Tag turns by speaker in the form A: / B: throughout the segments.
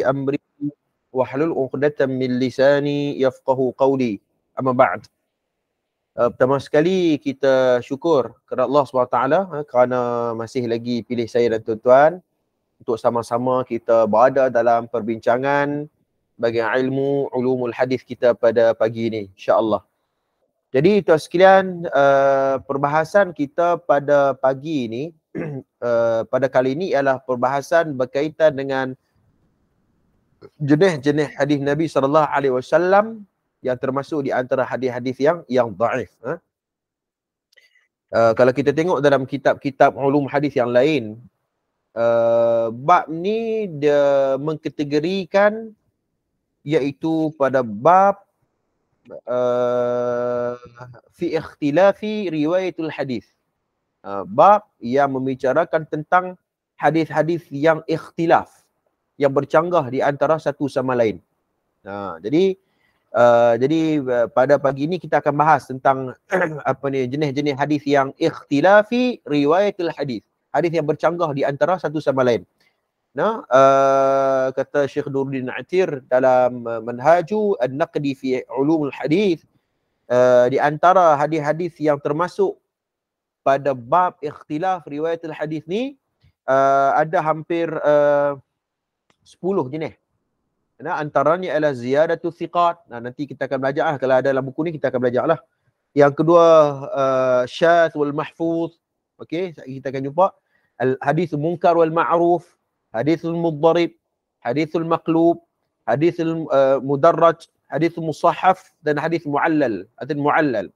A: amri wahlul 'uqdatam min lisani yafqahu qawli. Amma ba'd. Pertama sekali kita syukur kepada Allah SWT kerana masih lagi pilih saya dan tuan-tuan untuk sama-sama kita berada dalam perbincangan bagi ilmu ulumul hadis kita pada pagi ini, insya-Allah. Jadi tuan sekalian, perbahasan kita pada pagi ini pada kali ini ialah perbahasan berkaitan dengan jenis-jenis hadis Nabi SAW yang termasuk di antara hadis-hadis yang dhaif. Kalau kita tengok dalam kitab-kitab ulum hadis yang lain, bab ni dia mengkategorikan iaitu pada bab fi ikhtilafi riwayatul hadis. Bab yang membicarakan tentang hadis-hadis yang ikhtilaf, yang bercanggah di antara satu sama lain. Jadi pada pagi ini kita akan bahas tentang jenis-jenis hadis yang ikhtilafi riwayatul hadis. Hadis yang bercanggah di antara satu sama lain. Kata Syekh Nuruddin Atir dalam Manhaju An-Naqdi fi Ulumul Hadis, di antara hadis-hadis yang termasuk pada bab ikhtilaf riwayatul hadis ni ada hampir 10 jenis. Antaranya adalah ziyadatu thiqat. Nanti kita akan belajar kalau ada dalam buku ni kita akan belajarlah. Yang kedua syadz wal mahfuz. Okey, kita akan jumpa al hadis munkar wal ma'ruf, hadisul mudharib, hadisul maqlub, hadisul mudarraj, hadisul musahhaf dan hadis muallal atau muallal.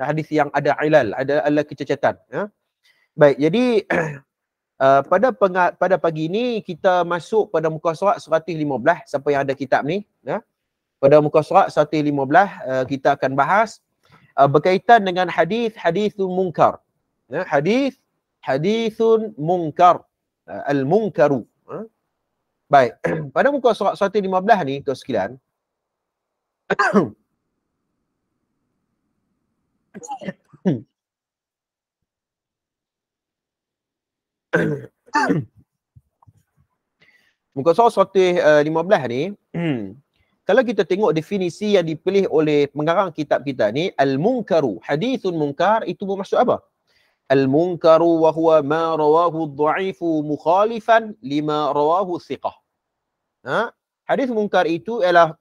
A: Hadis yang ada ilal, ada kecacatan, ya. Baik, jadi pada pagi ini kita masuk pada muka surat 115. Siapa yang ada kitab ni, ya. Pada muka surat 115 kita akan bahas berkaitan dengan hadisul munkar. Ya, hadisun munkar, al-munkaru. Baik, pada muka surat 115 ni tuan sekalian, muka surat 115 ni, kalau kita tengok definisi yang dipilih oleh pengarang kitab kita ni, al-munkaru, hadisun munkar, itu bermaksud apa? Al-munkaru wa huwa ma rawahu ad-dha'ifu mukhalifan lima rawahu thiqah. Hadis munkar itu ialah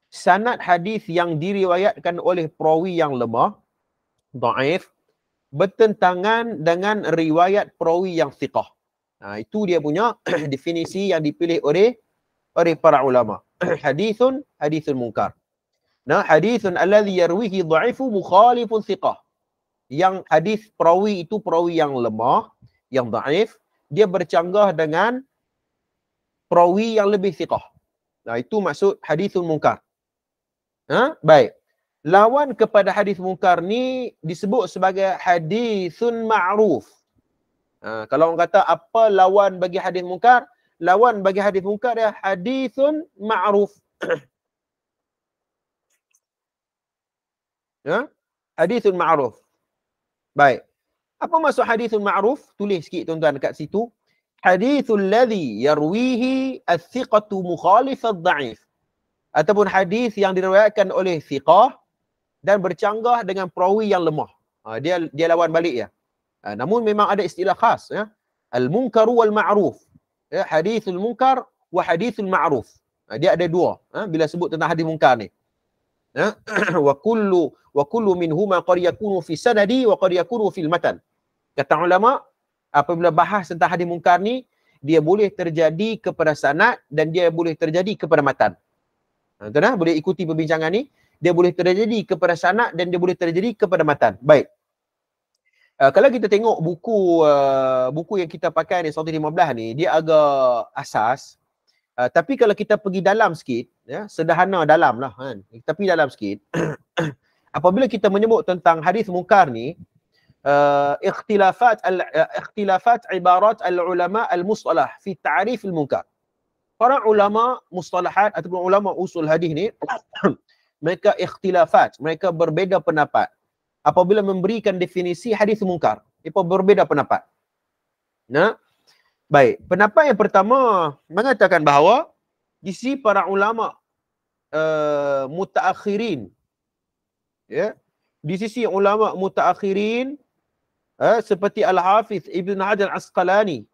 A: sanad hadis yang diriwayatkan oleh perawi yang lemah, dhaif, bertentangan dengan riwayat perawi yang thiqah. Itu dia punya definisi yang dipilih oleh para ulama. Hadisun munkar. Hadisun alladhi yarwihi dha'ifu mukhalifun thiqah. Yang hadis perawi itu perawi yang lemah, yang dhaif, dia bercanggah dengan perawi yang lebih thiqah. Itu maksud hadisun munkar. Baik. Lawan kepada hadis munkar ni disebut sebagai hadisun ma'ruf. Kalau orang kata apa lawan bagi hadis munkar? Lawan bagi hadis munkar dia hadisun ma'ruf. Hadisun ma'ruf. Baik. Apa maksud hadisun ma'ruf? Tulis sikit tuan-tuan dekat situ. Hadithul ladhi yarwihi as-thiqatu mukhalif ad-dha'if. Ataupun hadis yang diriwayatkan oleh thiqah dan bercanggah dengan perawi yang lemah. Dia lawan balik ya. Namun memang ada istilah khas, ya. Al-munkaru wal ma'ruf. Ya, hadithul munkar wa hadithul ma'ruf. Dia ada dua, bila sebut tentang hadis munkar ni. Wa kullu minhuma qad yakunu fi sanadi wa qad yakunu fil matan. Kata ulama, apabila bahas tentang hadis munkar ni, dia boleh terjadi kepada sanad dan dia boleh terjadi kepada matan. Tuan-tuan boleh ikuti perbincangan ni. Dia boleh terjadi kepada sanad dan dia boleh terjadi kepada matan. Baik. Kalau kita tengok buku yang kita pakai ni 115 ni, dia agak asas. Tapi kalau kita pergi dalam sikit, ya, sederhana dalam lah kan. Tapi dalam sikit. Apabila kita menyebut tentang hadis munkar ni, ikhtilafat ibarat al-ulama al-mustalah fi ta'rif al-munkar. Para ulama mustalahat ataupun ulama usul hadis ni mereka ikhtilafat, mereka berbeza pendapat apabila memberikan definisi hadis munkar. Mereka berbeza pendapat. Baik, pendapat yang pertama mengatakan bahawa di sisi para ulama mutaakhirin, ya, di sisi ulama mutaakhirin seperti Al-Hafiz Ibn Hajar Al-Asqalani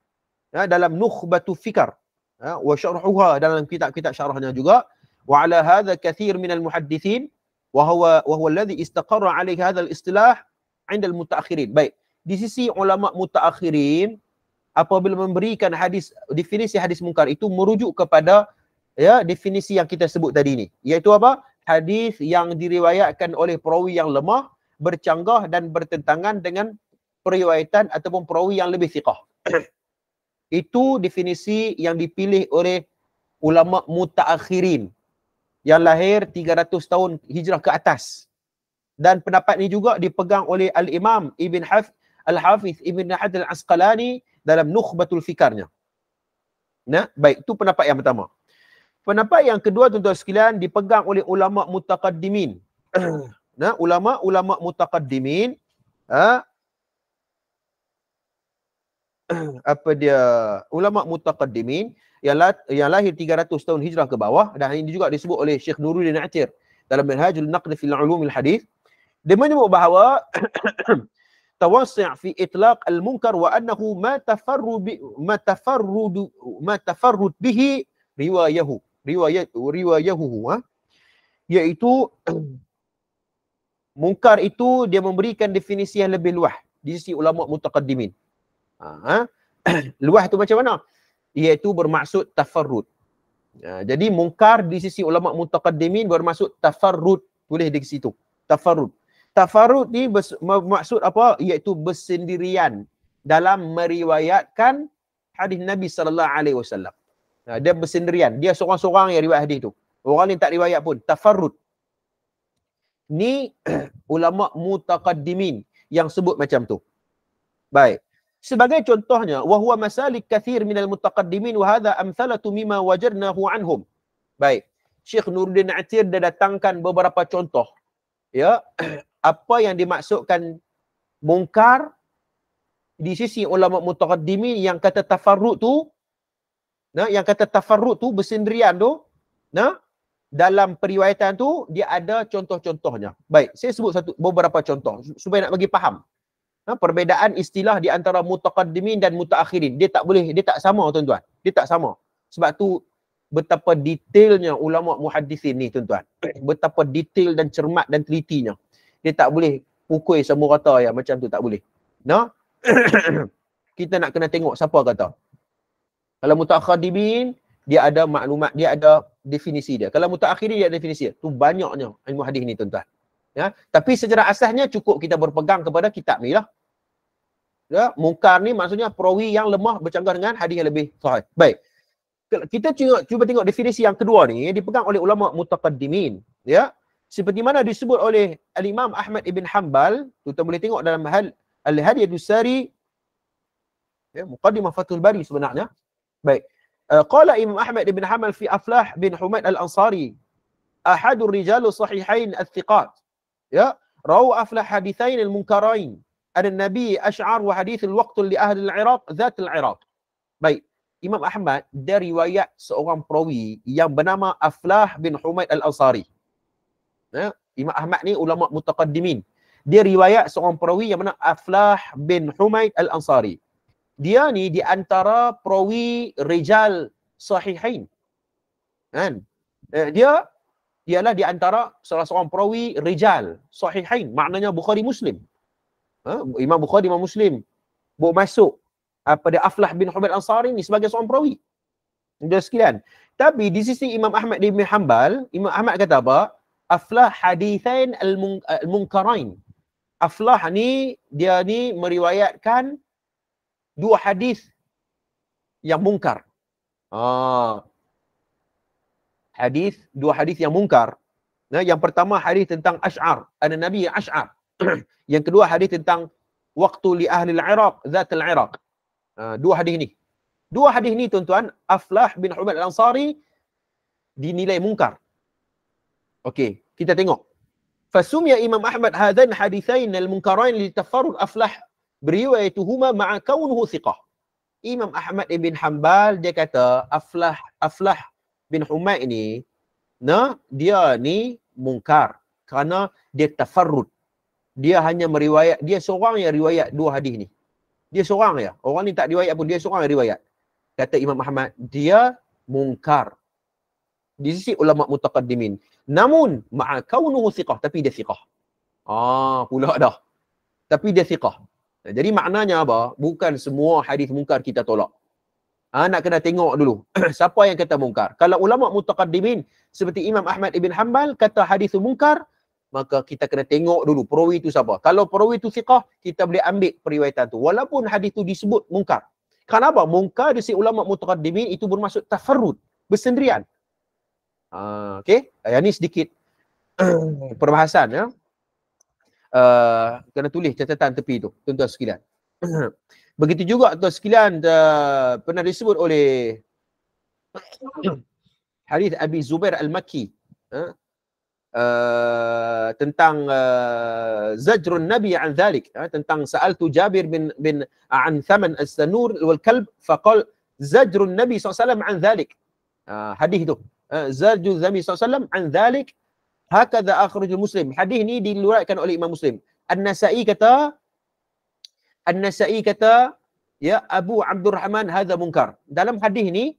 A: dalam Nukhbatu Fikr wa syarhuha, dalam kitab-kitab syarahnya juga, wa ala hadha kathir min al-muhaddithin wa huwa alladhi istaqarra alayhi hadha al-istilah 'inda al-mutaakhirin. Baik, di sisi ulama mutaakhirin apabila memberikan definisi hadis munkar itu merujuk kepada definisi yang kita sebut tadi ni, iaitu apa? Hadis yang diriwayatkan oleh perawi yang lemah, bercanggah dan bertentangan dengan periwayatan ataupun perawi yang lebih thiqah. Itu definisi yang dipilih oleh ulama mutaakhirin yang lahir 300 tahun hijrah ke atas. Dan pendapat ini juga dipegang oleh Al-Imam Al-Hafiz Ibn Hajar Al-Asqalani dalam Nukhbatul Fikrnya. Nah, baik, itu pendapat yang pertama. Pendapat yang kedua, tuan-tuan sekalian, dipegang oleh ulama mutaqaddimin. Nah, ulama mutaqaddimin ulama mutaqaddimin yang lahir 300 tahun hijrah ke bawah, dan ini juga disebut oleh Syekh Nuruddin Atir dalam Minhajul Naqd fi Ulumil Hadis. Dia menyebut bahawa tawassi' fi itlaq al-munkar wa annahu ma tafarrud bihi riwayahu, iaitu munkar itu dia memberikan definisi yang lebih luas di sisi ulama mutaqaddimin. Luas tu macam mana? Iaitu bermaksud tafarrud. Jadi munkar di sisi ulama mutaqaddimin bermaksud tafarrud, tulis di situ. Tafarrud ni bermaksud apa? Iaitu bersendirian dalam meriwayatkan hadis Nabi sallallahu alaihi wasallam. Dia bersendirian, dia seorang-seorang yang riwayat hadis tu. Orang lain tak riwayat pun. Tafarrud. Ni ulama mutaqaddimin yang sebut macam tu. Baik. Sebagai contohnya, wa huwa masalik kathir minal mutaqaddimin wa hadha amthalatu mimma wajadnahu anhum. Baik. Syekh Nuruddin Atir dah datangkan beberapa contoh. Ya, apa yang dimaksudkan mungkar di sisi ulama mutaqaddimin yang kata tafarrud tu, yang kata tafarrud tu bersendirian tu, dalam periwayatan tu dia ada contoh-contohnya. Baik, saya sebut beberapa contoh supaya nak bagi faham. Perbezaan istilah di antara mutaqaddimin dan mutaakhirin. Dia tak sama, tuan-tuan. Dia tak sama. Sebab tu betapa detailnya ulama muhaddisin ni, tuan-tuan. Betapa detail dan cermat dan telitinya. Dia tak boleh pukul semua rata ya, macam tu tak boleh. Kita nak kena tengok siapa kata. Kalau mutaakhirin dia ada maklumat, dia ada definisi dia. Kalau mutaakhirin dia ada definisi dia. Tu banyaknya ilmu hadis ni, tuan-tuan. Ya, tapi secara asasnya cukup kita berpegang kepada kitab ni lah. Ya, mungkar ni maksudnya perawi yang lemah bercanggah dengan hadis yang lebih sahih. Baik. Kita cuba tengok definisi yang kedua ni dipegang oleh ulama mutaqaddimin, ya. Seperti mana disebut oleh Al-Imam Ahmad ibn Hanbal, kita boleh tengok dalam Al-Hadiyadus Sari, ya, Muqaddimah Fathul Bari sebenarnya. Baik. Qala Imam Ahmad ibn Hanbal fi Aflah bin Humaid Al-Ansari, ahadur rijalu sahihain al-thiqat. Ya, rawu Aflah hadithain al-munkarain an-nabi ash'ar wa hadith al-waqt li ahli al-Iraq zat al-Iraq. Baik, Imam Ahmad dia riwayat seorang perawi yang bernama Aflah bin Humaid Al-Ansari. Ya, Imam Ahmad ni ulama mutaqaddimin. Dia riwayat seorang perawi yang bernama Aflah bin Humaid Al-Ansari. Dia ni di antara perawi rijal sahihain. Kan? Dia ialah di antara salah seorang perawi rijal sahihain, maknanya Bukhari Muslim. Imam Bukhari, Imam Muslim bawa masuk pada Aflah bin Humaid Al-Ansari ni sebagai seorang perawi. Dia sekalian. Tapi di sisi Imam Ahmad bin Hanbal, Imam Ahmad kata apa? Aflah hadithain al-munkarain. Aflah ni dia ni meriwayatkan dua hadis yang mungkar. Dua hadis yang mungkar. Yang pertama hadis tentang Ash'ar, ada Nabi Ash'ar. Yang kedua hadis tentang waktu li ahli al-Iraq, zat al-Iraq. Dua hadis ni. Dua hadis ni, tuan-tuan, Aflah bin Humaid Al-Ansari dinilai mungkar. Okey, kita tengok. Fasumya Imam Ahmad hadain hadithain al-munkarain li tafarrud Aflah beriwayatuhuma ma'a kaunuhu thiqah. Imam Ahmad ibn Hanbal dia kata Aflah bin Humaid ni dia ni mungkar kerana dia tafarrud. Dia hanya meriwayat, dia seorang yang riwayat dua hadis ni. Dia seorang ya. Orang ni tak riwayat pun, dia seorang yang riwayat. Kata Imam Ahmad, dia mungkar di sisi ulama mutaqaddimin. Namun ma'a kaunuhu thiqah, tapi dia thiqah. Pula dah. Tapi dia thiqah. Jadi maknanya apa? Bukan semua hadis mungkar kita tolak. Nak kena tengok dulu siapa yang kata mungkar. Kalau ulama mutaqaddimin seperti Imam Ahmad ibn Hanbal kata hadis mungkar, maka kita kena tengok dulu perawi itu siapa. Kalau perawi itu thiqah, kita boleh ambil periwayatan tu walaupun hadis itu disebut mungkar. Kenapa? Mungkar di sisi ulama mutaqaddimin itu bermaksud tafarrud, bersendirian. Okey, yang ni sedikit perbahasan ya. Kena tulis catatan tepi tu, tuan-tuan sekalian. Begitu juga tuan sekalian, pernah disebut oleh hadis Abi Zubair Al-Makki tentang zajrun Nabi an dhalik, tentang sa'altu Jabir bin an thaman as-sanur wal kalb faqal zajrun Nabi SAW an dhalik. Hadis tu zajrun Nabi SAW an dhalik hakadha akhrajul Muslim. Hadis ni diriwayatkan oleh Imam Muslim. An-Nasa'i kata ya Abu Abdurrahman hadza munkar. Dalam hadis ni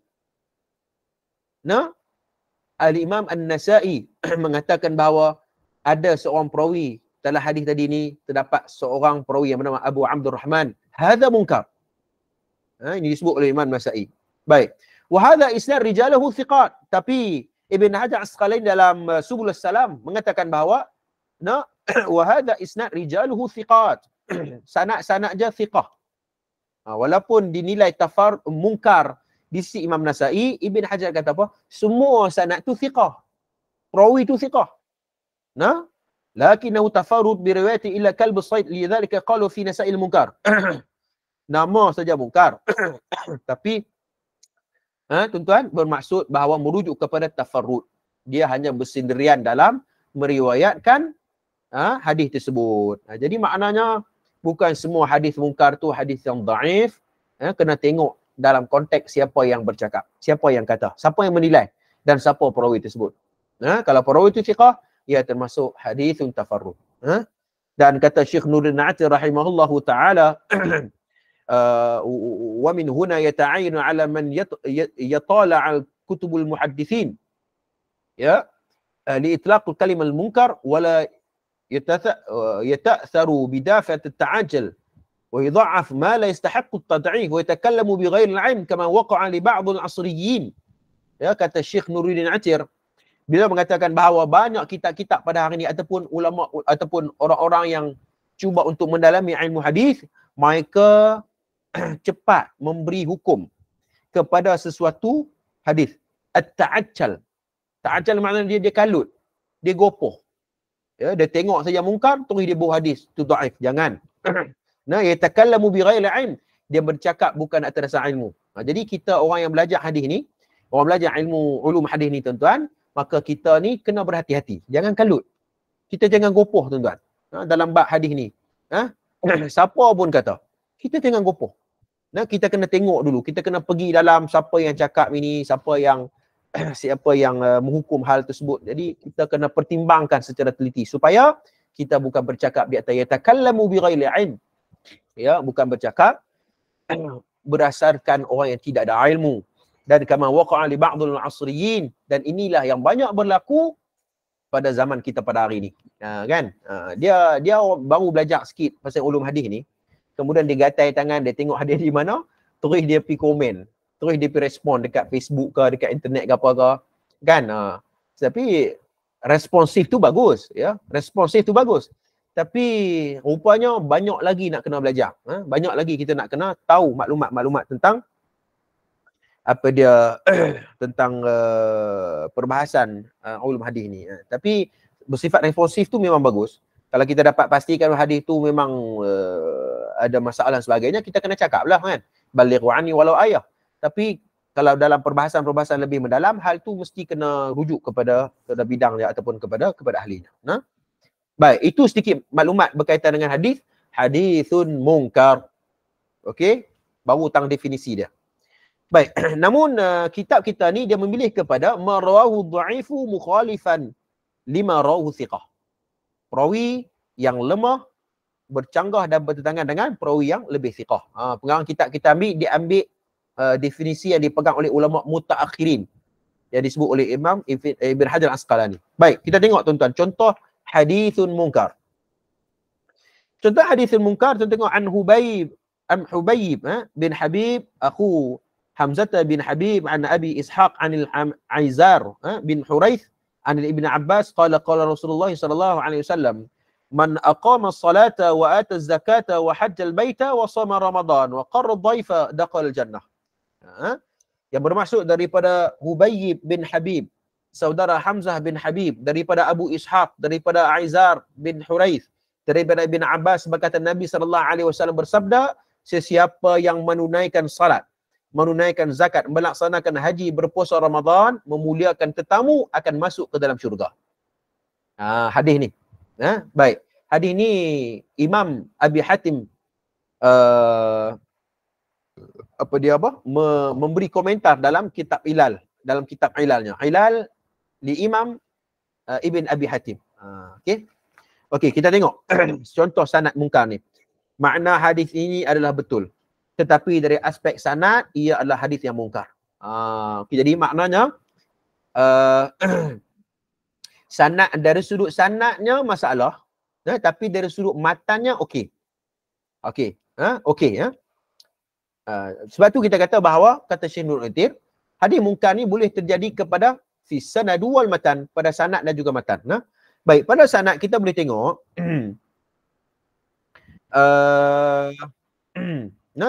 A: Al-Imam An-Nasa'i mengatakan bahawa ada seorang perawi dalam hadis tadi ni, terdapat seorang perawi yang bernama Abu Abdurrahman hadza munkar. Ini disebut oleh Imam Nasa'i. Baik. Wa hadza isnad rijaluhu thiqat. Tapi Ibn Hajar Asqalani dalam Subulus Salam mengatakan bahawa wa hadza isnad rijaluhu thiqat. Sanad je thiqah. Walaupun dinilai mungkar di sisi Imam Nasa'i, Ibn Hajar kata apa? Semua sanad tu thiqah. Perawi tu thiqah. Lakinnahu tafarrud bi riwayati illa kalb as-sayd lidzalika qalu fi Nasa'il munkar. Nama saja mungkar. Tapi tuan-tuan, bermaksud bahawa merujuk kepada tafarrud. Dia hanya bersendirian dalam meriwayatkan hadis tersebut. Jadi maknanya bukan semua hadis mungkar tu hadis yang dhaif. Kena tengok dalam konteks siapa yang bercakap, siapa yang kata, siapa yang menilai dan siapa perawi tersebut. Kalau perawi itu thiqah, ia termasuk hadithun tafarrud. Dan kata Syekh Nuruddin Atir rahimahullahu taala, wa min huna yata'ayinu ala man yatala al kutubul muhaddithin ya li itlaq kalim al munkar wala yata'tharu bidafat at-ta'ajjul wa yudha'af ma la yastahiq at-tad'if wa yatakallamu bighayri al-'ilm kama waqa'a li ba'd al-'asriyyin. Ya, kata Syekh Nuruddin Atir bila mengatakan bahawa banyak kitab-kitab pada hari ini ataupun ulama ataupun orang-orang yang cuba untuk mendalami ilmu hadis, mereka cepat memberi hukum kepada sesuatu hadis. At-ta'ajjal. Ta'ajjal maknanya dia kalut. Dia gopoh. Ya, dia tengok saja mungkar, terus dia bawa hadis. Itu dhaif. Jangan. Yatakallamu bighairi ilm. Dia bercakap bukan atas dasar ilmu. Jadi kita orang yang belajar hadis ni, orang belajar ilmu ulum hadis ni tuan-tuan, maka kita ni kena berhati-hati. Jangan kalut. Kita jangan gopoh tuan-tuan. Dalam bab hadis ni. Siapa pun kata. Kita jangan gopoh. Kita kena tengok dulu. Kita kena pergi dalam siapa yang cakap ini, siapa yang menghukum hal tersebut. Jadi kita kena pertimbangkan secara teliti supaya kita bukan bercakap di atas yatakallamu bighairi ilm. Ya, bukan bercakap berdasarkan orang yang tidak ada ilmu. Dan kama waqa'a li ba'dul 'asriyyin, dan inilah yang banyak berlaku pada zaman kita pada hari ini. Kan? Dia baru belajar sikit pasal ulum hadis ni. Kemudian dia gatai tangan, dia tengok hadis di mana, terus dia pergi komen, terus dia pergi respon dekat Facebook ke, dekat internet ke apa ke. Kan? Tapi responsif tu bagus, ya. Responsif tu bagus. Tapi rupanya banyak lagi nak kena belajar. Banyak lagi kita nak kena tahu maklumat-maklumat tentang apa dia tentang perbahasan ulum hadis ni. Tapi bersifat responsif tu memang bagus. Kalau kita dapat pastikan hadis tu memang ada masalah dan sebagainya, kita kena cakap lah kan. Balighu anni walau ayah. Tapi kalau dalam perbahasan-perbahasan lebih mendalam, hal tu mesti kena rujuk kepada bidang dia ataupun kepada ahlinya. Baik, itu sedikit maklumat berkaitan dengan hadis. Hadithun munkar. Okey. Baru tang definisi dia. Baik, namun kitab kita ni dia memilih kepada marawahu dha'ifu mukhalifan lima rawahu thiqah. Perawi yang lemah bercanggah dan bertentangan dengan perawi yang lebih thiqah. Pengarang kitab kita dia ambil definisi yang dipegang oleh ulama mutaakhirin yang disebut oleh Imam Ibn Hajar Al-Asqalani. Baik, kita tengok tuan-tuan contoh hadithun munkar. Contoh hadithun munkar, kita tengok an Hubayb bin Habib akhu Hamzah bin Habib an Abi Ishaq an Al-Aizar bin Huraith an Ibn Abbas qala Rasulullah sallallahu alaihi wasallam man aqama as-salata wa ata az-zakata wa hajja al-baita wa shama Ramadan wa qarra ad-dhaifa dakhala al-jannah. Yang bermaksud daripada Hubayb bin Habib, saudara Hamzah bin Habib, daripada Abu Ishaq, daripada Aizar bin Huraith, daripada Ibn Abbas berkata Nabi sallallahu alaihi wasallam bersabda, sesiapa yang menunaikan salat, menunaikan zakat, melaksanakan haji, berpuasa Ramadan, memuliakan tetamu akan masuk ke dalam syurga. Hadis ni. Baik. Hadis ni Imam Abi Hatim memberi komentar dalam kitab Ilal, dalam kitab Ilalnya. Ilal li Imam Ibn Abi Hatim. Okey, kita tengok contoh sanad mungkar ni. Makna hadis ini adalah betul, tetapi dari aspek sanad ia adalah hadis yang mungkar. Jadi maknanya sanad, dari sudut sanadnya masalah, tapi dari sudut matannya okey. Sebab tu kita kata bahawa kata Syekh Nur Utir, hadis mungkar ni boleh terjadi kepada fi sanad wal matan, pada sanad dan juga matan. Baik, pada sanad kita boleh tengok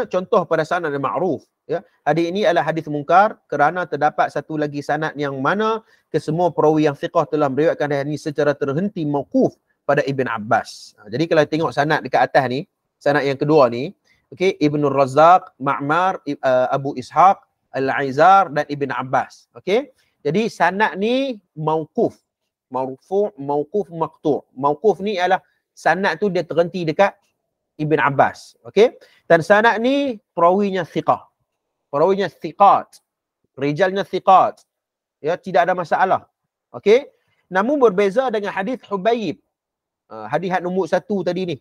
A: contoh pada sanad yang ma'ruf, ya. Hadis ini adalah hadis mungkar kerana terdapat satu lagi sanad yang mana kesemua perawi yang thiqah telah meriwayatkan hadis ini secara terhenti mauquf pada Ibn Abbas. Jadi kalau tengok sanad dekat atas ni, sanad yang kedua ni, okey, Ibnu Razzaq, Ma'mar, Abu Ishaq, Al-Aizar dan Ibn Abbas. Okey. Jadi sanad ni mauquf, marfu', mauquf, maqtu'. Mauquf ni adalah sanad tu dia terhenti dekat Ibn Abbas. Okey. Dan sanad ni perawinya thiqah. Perawinya thiqat. Rijalnya thiqat. Ya, tidak ada masalah. Okey. Namun berbeza dengan hadis Hubayb. Hadis nombor 1 tadi ni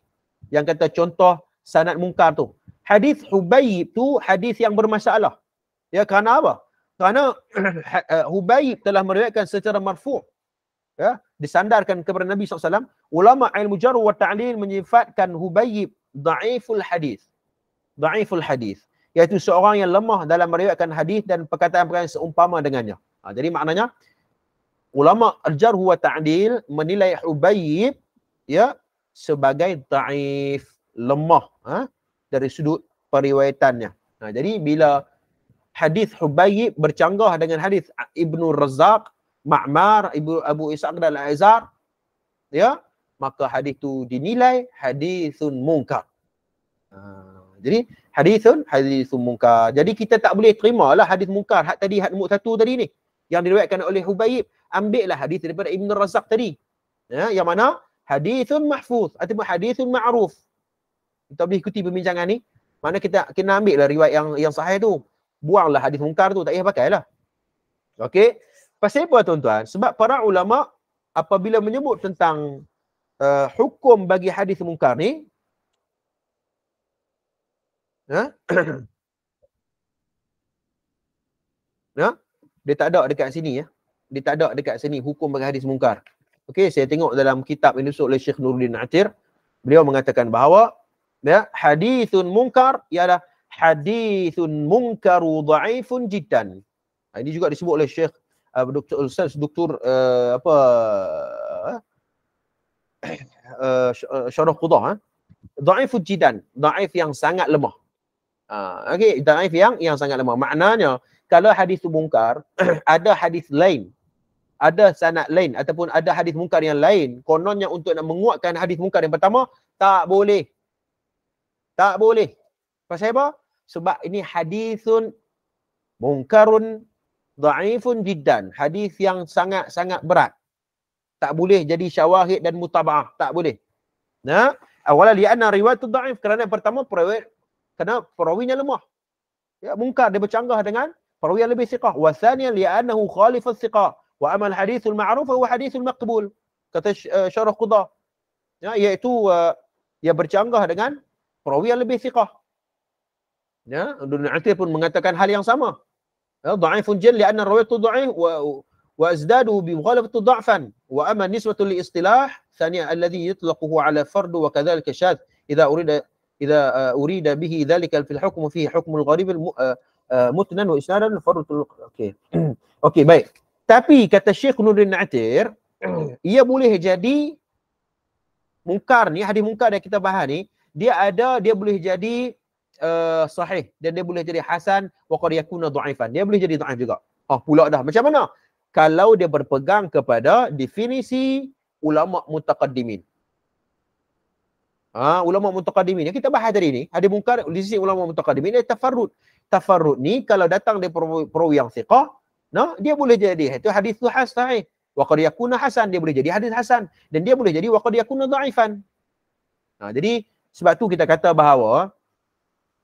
A: yang kata contoh sanad mungkar tu. Hadis Hubayb tu hadis yang bermasalah. Ya, kerana apa? Kerana Hubayb telah meriwayatkan secara marfu', ya, disandarkan kepada Nabi SAW. Ulama ilmu jarh wa ta'dil menyifatkan Hubayb dhaiful hadis. Dhaiful hadis, iaitu seorang yang lemah dalam meriwayatkan hadis dan perkataan-perkataan seumpama dengannya. Jadi maknanya ulama al-jarh wa ta'dil menilai Hubayb, ya, sebagai dhaif, lemah dari sudut periwayatannya. Jadi bila hadis Hubayb bercanggah dengan hadis Ibnu Razzaq, Ma'mar, Abu Ishaq dan Al-Aizar, ya, maka hadis tu dinilai hadisun munkar. Jadi hadisun munkar. Jadi kita tak boleh terimalah hadis munkar hadis nombor 1 tadi ni yang diriwayatkan oleh Hubayb. Ambillah hadis daripada Ibnu Razzaq tadi, ya, yang mana hadisun mahfuz ataupun hadisun ma'ruf. Kita boleh ikuti perbincangan ni. Mana kita kena ambil lah riwayat yang sahih tu. Buanglah hadis mungkar tu, tak payah pakailah. Okey. Pasal apa tuan-tuan? Sebab para ulama apabila menyebut tentang hukum bagi hadis mungkar ni, dia tak ada dekat sini, ya. Dia tak ada dekat sini hukum bagi hadis mungkar. Okey, saya tengok dalam kitab yang ditulis oleh Syekh Nuruddin Atir, beliau mengatakan bahawa, ya, hadithun munkar ialah hadithun munkaru dhaifun jiddan. Ini juga disebut oleh Syekh Dr. Syarah Qudah, dhaifun jiddan, dhaif yang sangat lemah. Okey, dhaif yang sangat lemah. Maknanya kalau hadis itu mungkar, ada hadis lain, ada sanad lain ataupun ada hadis mungkar yang lain, kononnya untuk nak menguatkan hadis mungkar yang pertama, tak boleh. Tak boleh. Pasal apa? Sebab ini hadisun munkarun dhaifun jiddan. Hadis yang sangat-sangat berat. Tak boleh jadi syawahid dan mutaba'ah. Tak boleh. Awala li'anna riwayatul dhaif. Kerana pertama, kerana perawinya lemah. Ya, munkar dia bercanggah dengan perawi yang lebih thiqah. Wa thaniyan li'annahu khalif thiqah. Wa amal hadithul ma'ruf wa hadithul maqbul. Kata Syarah Qudah. Ya, iaitu ia bercanggah dengan perawi yang lebih thiqah. Ya, Ibn Athir pun mengatakan hal yang sama. Ya, dha'ifun jal li'anna rawayatu dha'if wa azdadu bi mukhalafati dha'fan. Wa amma nisbatu li istilah thaniya alladhi yutlaquhu ala fard wa kadhalika syadh idza urida bihi dhalika fil hukm fihi hukmul gharib mutnan wa isnadan fardutul. Okey. Okey, baik. Tapi kata Syekh Nuruddin Athir, ia boleh jadi mungkar ni, hadis mungkar yang kita bahas ni, dia boleh jadi sahih dan dia boleh jadi hasan wa qad yakuna dhaifan. Dia boleh jadi dhaif juga. Pula dah. Macam mana? Kalau dia berpegang kepada definisi ulama mutaqaddimin. Ulama mutaqaddimin yang kita bahas tadi ni, hadis mungkar di sisi ulama mutaqaddimin dia tafarrud. Tafarrud ni kalau datang dari perawi yang thiqah, dia boleh jadi itu hadis tu sahih. Wa qad yakuna hasan, dia boleh jadi hadis hasan dan dia boleh jadi wa qad yakuna dhaifan. Jadi sebab tu kita kata bahawa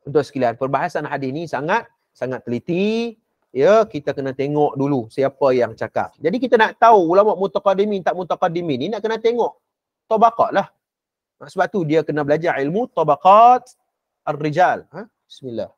A: untuk sekalian perbahasan hadis ni sangat teliti, ya, kita kena tengok dulu siapa yang cakap. Jadi kita nak tahu ulama mutaqaddimin tak mutaqaddimin ni nak kena tengok tabaqat lah. Sebab tu dia kena belajar ilmu tabaqat ar-rijal. Bismillah.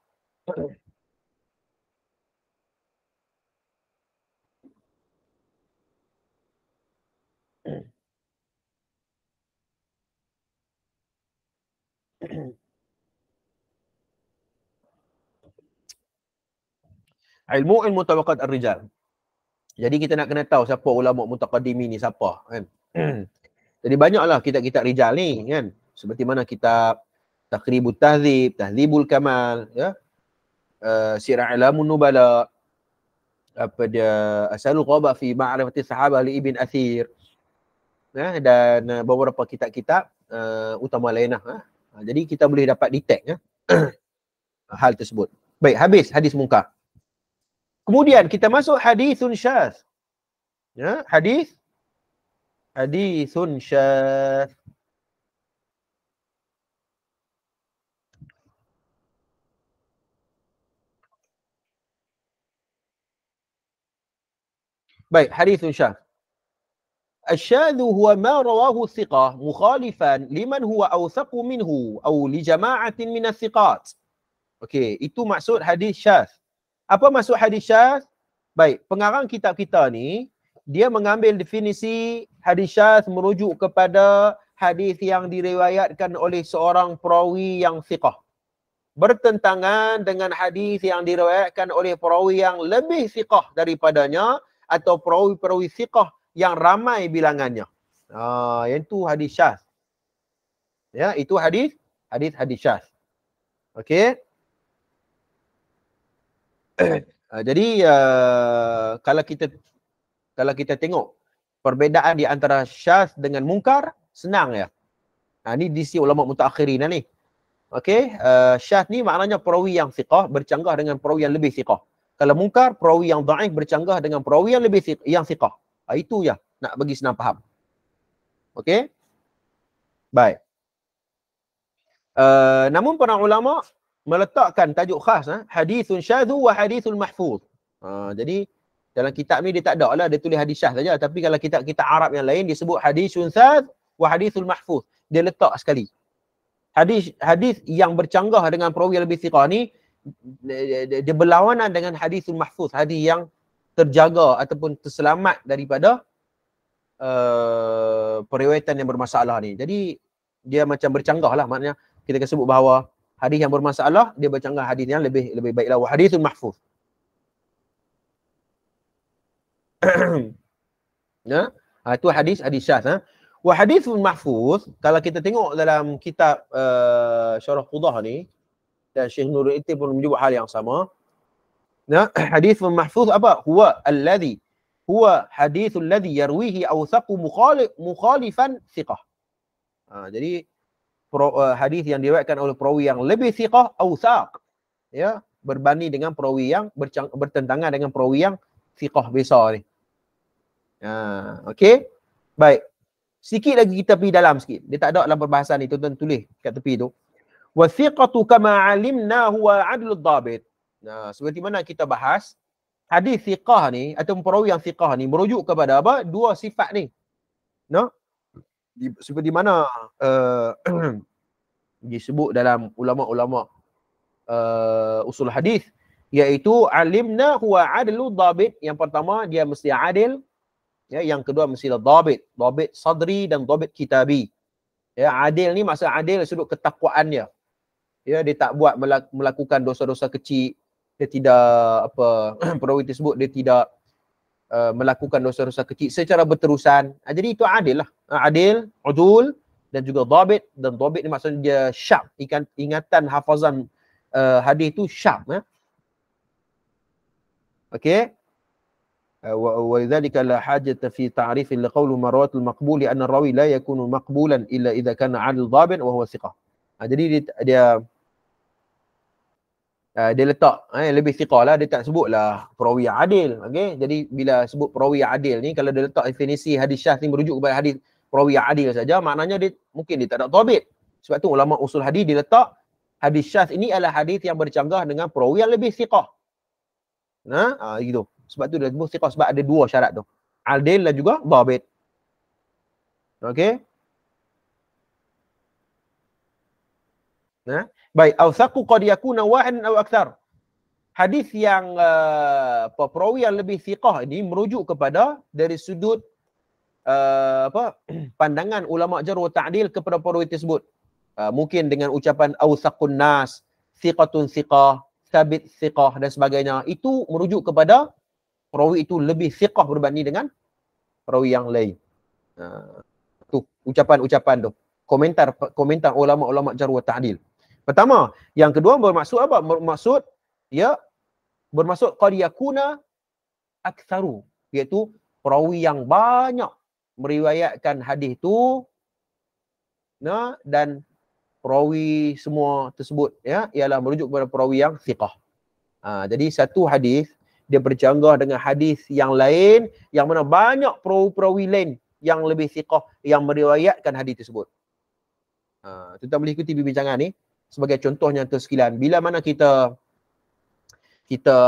A: Ilmu tabaqat ar-rijal. Jadi kita nak kena tahu siapa ulama mutaqaddimin ni siapa, kan. Jadi banyaklah kitab-kitab rijal ni, kan. Seperti mana kitab Taqribut Tahdzib, Tahdzibul Kamal, ya. Sirah Alamun Nubala, apa dia, Asalul Ghabah fi Ma'rifati Sahabah li Ibn Athir. Dan beberapa kitab-kitab utama lainlah. Jadi kita boleh dapat detect, ya, hal tersebut. Baik, habis hadis mungkar. Kemudian kita masuk hadithun syadz. Ya, hadithun syadz. Baik, hadithun syadz. الشاذ هو ما رواه الثقة مخالفا لمن هو أوثق منه أو لجماعة من الثقات. Okey, itu maksud hadis syadz. Apa maksud hadis syadz? Baik, pengarang kitab kita ni dia mengambil definisi hadis syadz merujuk kepada hadis yang diriwayatkan oleh seorang perawi yang thiqah, bertentangan dengan hadis yang diriwayatkan oleh perawi yang lebih thiqah daripadanya atau perawi-perawi thiqah yang ramai bilangannya. Yang itu hadis syadz. Ya, itu hadis syadz. Okey. Jadi kalau kita tengok perbezaan di antara syadz dengan mungkar, senang ya. Ni di sisi ulama mutaakhirin ni. Okey, syadz ni maknanya perawi yang thiqah bercanggah dengan perawi yang lebih thiqah. Kalau mungkar, perawi yang dhaif bercanggah dengan perawi yang lebih thiqah. Itu ya, nak bagi senang faham. Okey? Baik. Namun para ulama meletakkan tajuk khas, hadithun syadzu wa hadithul mahfuz. Jadi dalam kitab ni dia tak ada lah, dia tulis hadis syadz saja. Tapi kalau kitab Arab yang lain disebut hadithun syadz wa hadithul mahfuz. Dia letak sekali. Hadis yang bercanggah dengan perawi yang lebih thiqah ni dia berlawanan dengan hadithul mahfuz, hadis yang terjaga ataupun terselamat daripada periwayatan yang bermasalah ni. Jadi dia macam bercanggah lah, maknanya kita akan sebut bahawa hadis yang bermasalah dia bercanggah hadis yang lebih baiklah, hadithul mahfuz. Ya, itu hadis syadz. Wa hadithul mahfuz, kalau kita tengok dalam kitab Syarah Qudah ni, dan Syekh Nuruddin pun menyebut hal yang sama. Hadithul mahfuz apa? Huwa hadithul ladzi yarwihi awthaqu mukhalifan thiqah. Jadi hadis yang diriwayatkan oleh perawi yang lebih thiqah, awthaq, ya, berbanding dengan perawi yang bertentangan dengan perawi yang thiqah besar ni. Okey. Baik. Sikit lagi kita pergi dalam sikit. Dia tak ada dalam perbahasan ni, tuan-tuan tulis kat tepi tu. Wa thiqatu kama alimna huwa adlud dhabit. Nah, seperti mana kita bahas, hadis thiqah ni atau perawi yang thiqah ni merujuk kepada apa? Dua sifat ni. No? Seperti mana disebut dalam ulama-ulama usul hadis, iaitu alimna huwa adlu dhabit. Yang pertama dia mesti adil, ya, yang kedua mesti dhabit, dhabit sadri dan dhabit kitabi. Ya, adil ni maksud adil sudut ketakwaan dia. Ya, dia tak buat melakukan dosa-dosa kecil, dia tidak apa perawi tersebut dia tidak melakukan dosa-dosa kecil secara berterusan. Jadi itu adil lah. Adil, udul dan juga dhabit. Dan dhabit ni maksudnya dia syarp, ingatan hafazan hadis itu syarp. Okey. وَلِذَلِكَ لَا حَاجَةَ فِي تَعْرِيفٍ لِقَوْلُ مَرْوَاتُ الْمَقْبُولِ أَنَّ الرَّوِي لَا يَكُونُ مَقْبُولًا إِلَّا إِذَا كَانَ عَدْلُ ضَابِطٍ وَهُوَ ثِقَةٌ. Jadi dia letak lebih thiqah lah, dia tak sebutlah perawi yang adil. Okey, jadi bila sebut perawi yang adil ni, kalau dia letak definisi hadis syadz ni merujuk kepada hadis perawi yang adil saja, maknanya dia mungkin dia tak ada dhabit. Sebab tu ulama usul hadis dia letak hadis syadz ini adalah hadis yang bercanggah dengan perawi yang lebih thiqah. Gitu. Sebab tu dia sebut thiqah, sebab ada dua syarat tu. Adil dan juga dhabit. Okey. Baik, awthaqu qad yakuna wahan aw akthar. Hadis yang perawi yang lebih thiqah ini merujuk kepada dari sudut pandangan ulama jarh wa ta'dil kepada perawi tersebut. Mungkin dengan ucapan awthaqun nas, thiqatun thiqah, thabit thiqah dan sebagainya. Itu merujuk kepada perawi itu lebih thiqah berbanding dengan perawi yang lain. Tu ucapan-ucapan tu. Komentar ulama-ulama jarh wa ta'dil. Pertama, yang kedua bermaksud apa? Bermaksud qad yakuna aktsaru, iaitu perawi yang banyak meriwayatkan hadis tu, dan perawi semua tersebut ialah merujuk kepada perawi yang thiqah. Jadi satu hadis dia bercanggah dengan hadis yang lain yang mana banyak perawi-perawi lain yang lebih thiqah yang meriwayatkan hadis tersebut. Kita boleh ikuti perbincangan ni. Sebagai contohnya tersekilan, bila mana kita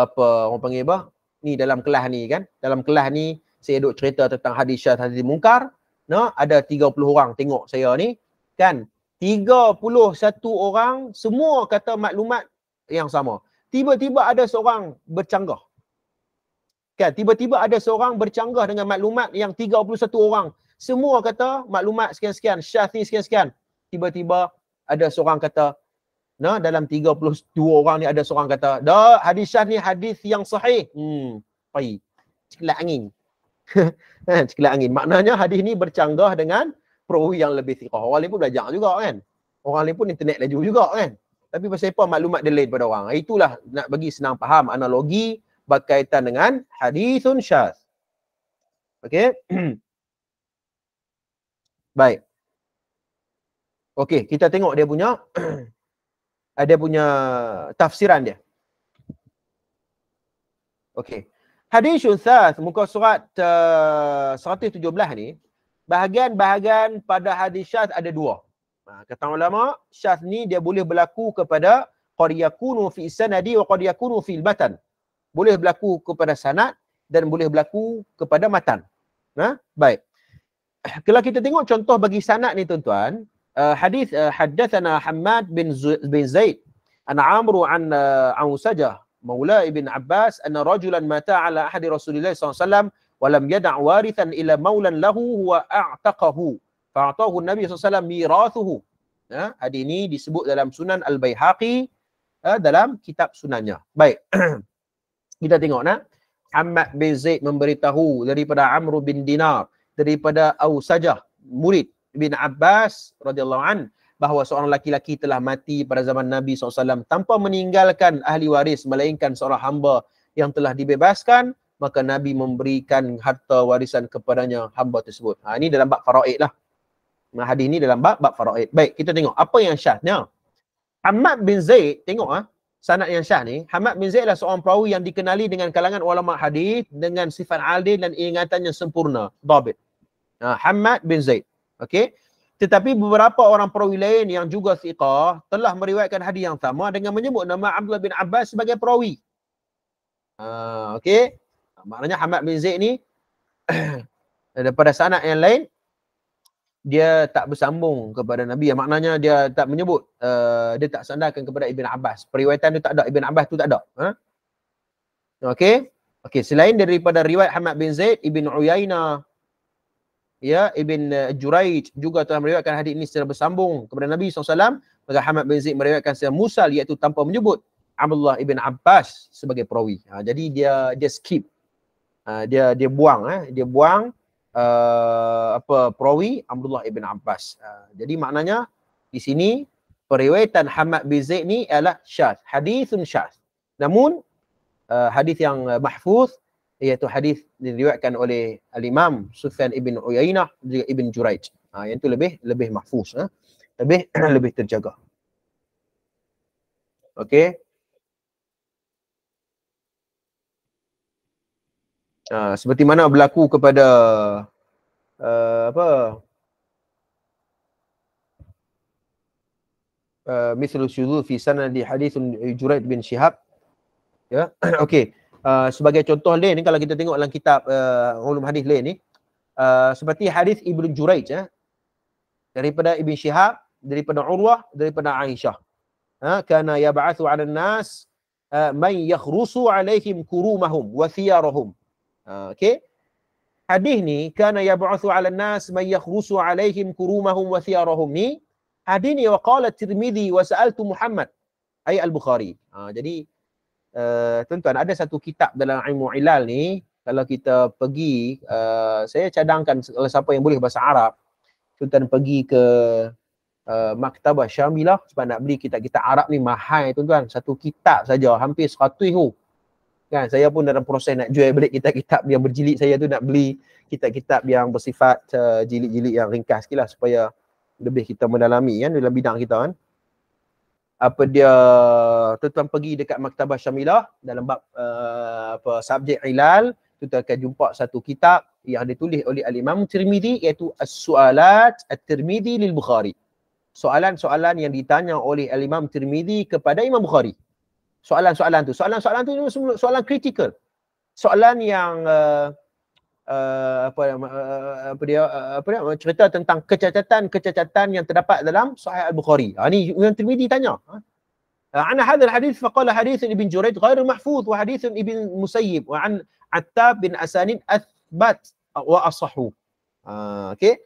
A: apa orang panggil apa? Ni dalam kelas ni kan. Dalam kelas ni saya duk cerita tentang hadis syadz, hadis mungkar. Ada 30 orang tengok saya ni kan. 31 orang semua kata maklumat yang sama. Tiba-tiba ada seorang bercanggah. Kan, tiba-tiba ada seorang bercanggah dengan maklumat yang 31 orang. Semua kata maklumat sekian-sekian, syadz ni sekian-sekian. Tiba-tiba ada seorang kata, dalam 32 orang ni ada seorang kata, dah hadis syadz ni hadis yang sahih. Baik. Cekelat angin. Cekelat angin. Maknanya hadis ni bercanggah dengan perawi yang lebih thiqah. Orang lain pun belajar juga kan. Orang lain pun internet laju juga kan. Tapi pasal apa maklumat dia lain pada orang. Itulah nak bagi senang faham analogi berkaitan dengan hadisun syadz. Okey. Baik. Okey, kita tengok dia punya ada punya tafsiran dia. Okey. Hadisun syadz muka surat 117 ni, bahagian-bahagian pada hadis syadz ada dua. Kata ulama, syadz ni dia boleh berlaku kepada qad yakunu fi sanadi wa qad yakunu fil matan. Boleh berlaku kepada sanad dan boleh berlaku kepada matan. Baik. Kalau kita tengok contoh bagi sanad ni tuan-tuan, hadis haddatsana Hammad bin Zaid an Amru an Ausajah maula Ibn Abbas anna rajulan mata ala ahdi Rasulillah SAW wa lam yada' warithan ila maulan lahu huwa a'taqahu fa'atahu Nabi SAW mirathuhu. Hadis ini disebut dalam Sunan Al-Baihaqi dalam kitab sunannya. Baik. Kita tengok Hammad bin Zaid memberitahu daripada Amr bin Dinar daripada Ausajah murid Ibn Abbas radhiyallahu an bahawa seorang laki-laki telah mati pada zaman Nabi SAW tanpa meninggalkan ahli waris melainkan seorang hamba yang telah dibebaskan, maka Nabi memberikan harta warisan kepadanya hamba tersebut. Ini dalam bab faraid lah. Hadis ini dalam bab faraid. Baik, kita tengok apa yang syadnya. Hammad bin Zaid, tengok sanad yang syadz ni. Hammad bin Zaid adalah seorang perawi yang dikenali dengan kalangan ulama hadis dengan sifat adil dan ingatannya sempurna, dhabit. Hammad bin Zaid. Okey. Tetapi beberapa orang perawi lain yang juga thiqah telah meriwayatkan hadis yang sama dengan menyebut nama Abdullah bin Abbas sebagai perawi. Okey. Maknanya Hamad bin Zaid ni daripada sanad yang lain dia tak bersambung kepada Nabi. Maknanya dia tak menyebut, dia tak sandarkan kepada Ibn Abbas. Periwayatan tu tak ada, Ibn Abbas tu tak ada. Okey. Okey, selain daripada riwayat Hamad bin Zaid, Ibn Uyainah, ya, Ibn Juraij juga telah meriwayatkan hadis ini secara bersambung kepada Nabi SAW. Maka Hamad bin Zaid meriwayatkan secara mursal, iaitu tanpa menyebut Abdullah Ibn Abbas sebagai perawi. Jadi dia skip. Dia buang, dia buang perawi Abdullah Ibn Abbas. Jadi maknanya di sini periwayatan Hamad bin Zaid ni adalah syadz, hadithun syadz. Namun hadis yang mahfuz iaitu hadis diriwayatkan oleh al-Imam Sufyan ibn Uyainah juga Ibn Juraij. Yang itu lebih mahfuz, lebih terjaga. Okey. Seperti mana berlaku kepada mislu syudzuz fi sanadi hadithun Juraij bin Shihab. Ya, okey. Sebagai contoh lain ni, kalau kita tengok dalam kitab ulum hadis lain ni, seperti hadis Ibnu Juraij, daripada Ibn Shihab, daripada Urwah, daripada Aisyah. Kana yab'athu 'ala an-nas man yakhrusu 'alaihim kurumahum wa thiyarahum. Okey. Hadis ni kana yab'athu 'ala an-nas man yakhrusu 'alaihim kurumahum wa thiyarahum ni, hadis ni waqala Tirmizi wa sa'altu Muhammad ay al-Bukhari. Jadi tuan-tuan, ada satu kitab dalam ilmu ilal ni, kalau kita pergi, saya cadangkan kalau siapa yang boleh bahasa Arab, tuan-tuan pergi ke Maktabah Syamilah sebab nak beli kitab-kitab Arab ni mahal tuan-tuan. Satu kitab saja hampir 100 ribu. Kan, saya pun dalam proses nak jual balik kitab-kitab yang berjilid, saya tu nak beli kitab-kitab yang bersifat jilid-jilid yang ringkas sikitlah supaya lebih kita mendalami kan dalam bidang kita kan. Tuan-tuan pergi dekat Maktabah Syamilah dalam bab subjek ilal, tuan-tuan akan jumpa satu kitab yang ditulis oleh Al-Imam Tirmizi, iaitu As-Su'alat At-Tirmizi lil Bukhari. Soalan-soalan yang ditanya oleh Al-Imam Tirmizi kepada Imam Bukhari. Soalan-soalan tu soalan kritikal. Soalan yang cerita tentang kecacatan yang terdapat dalam Sahih Al-Bukhari. Ni Imam Tirmizi tanya. Ana hadzal hadis faqala hadis Ibn Juraij ghairu mahfuz wa hadis Ibn Musayyib wa an Attab bin Asanid athbat wa asahhu. Okey.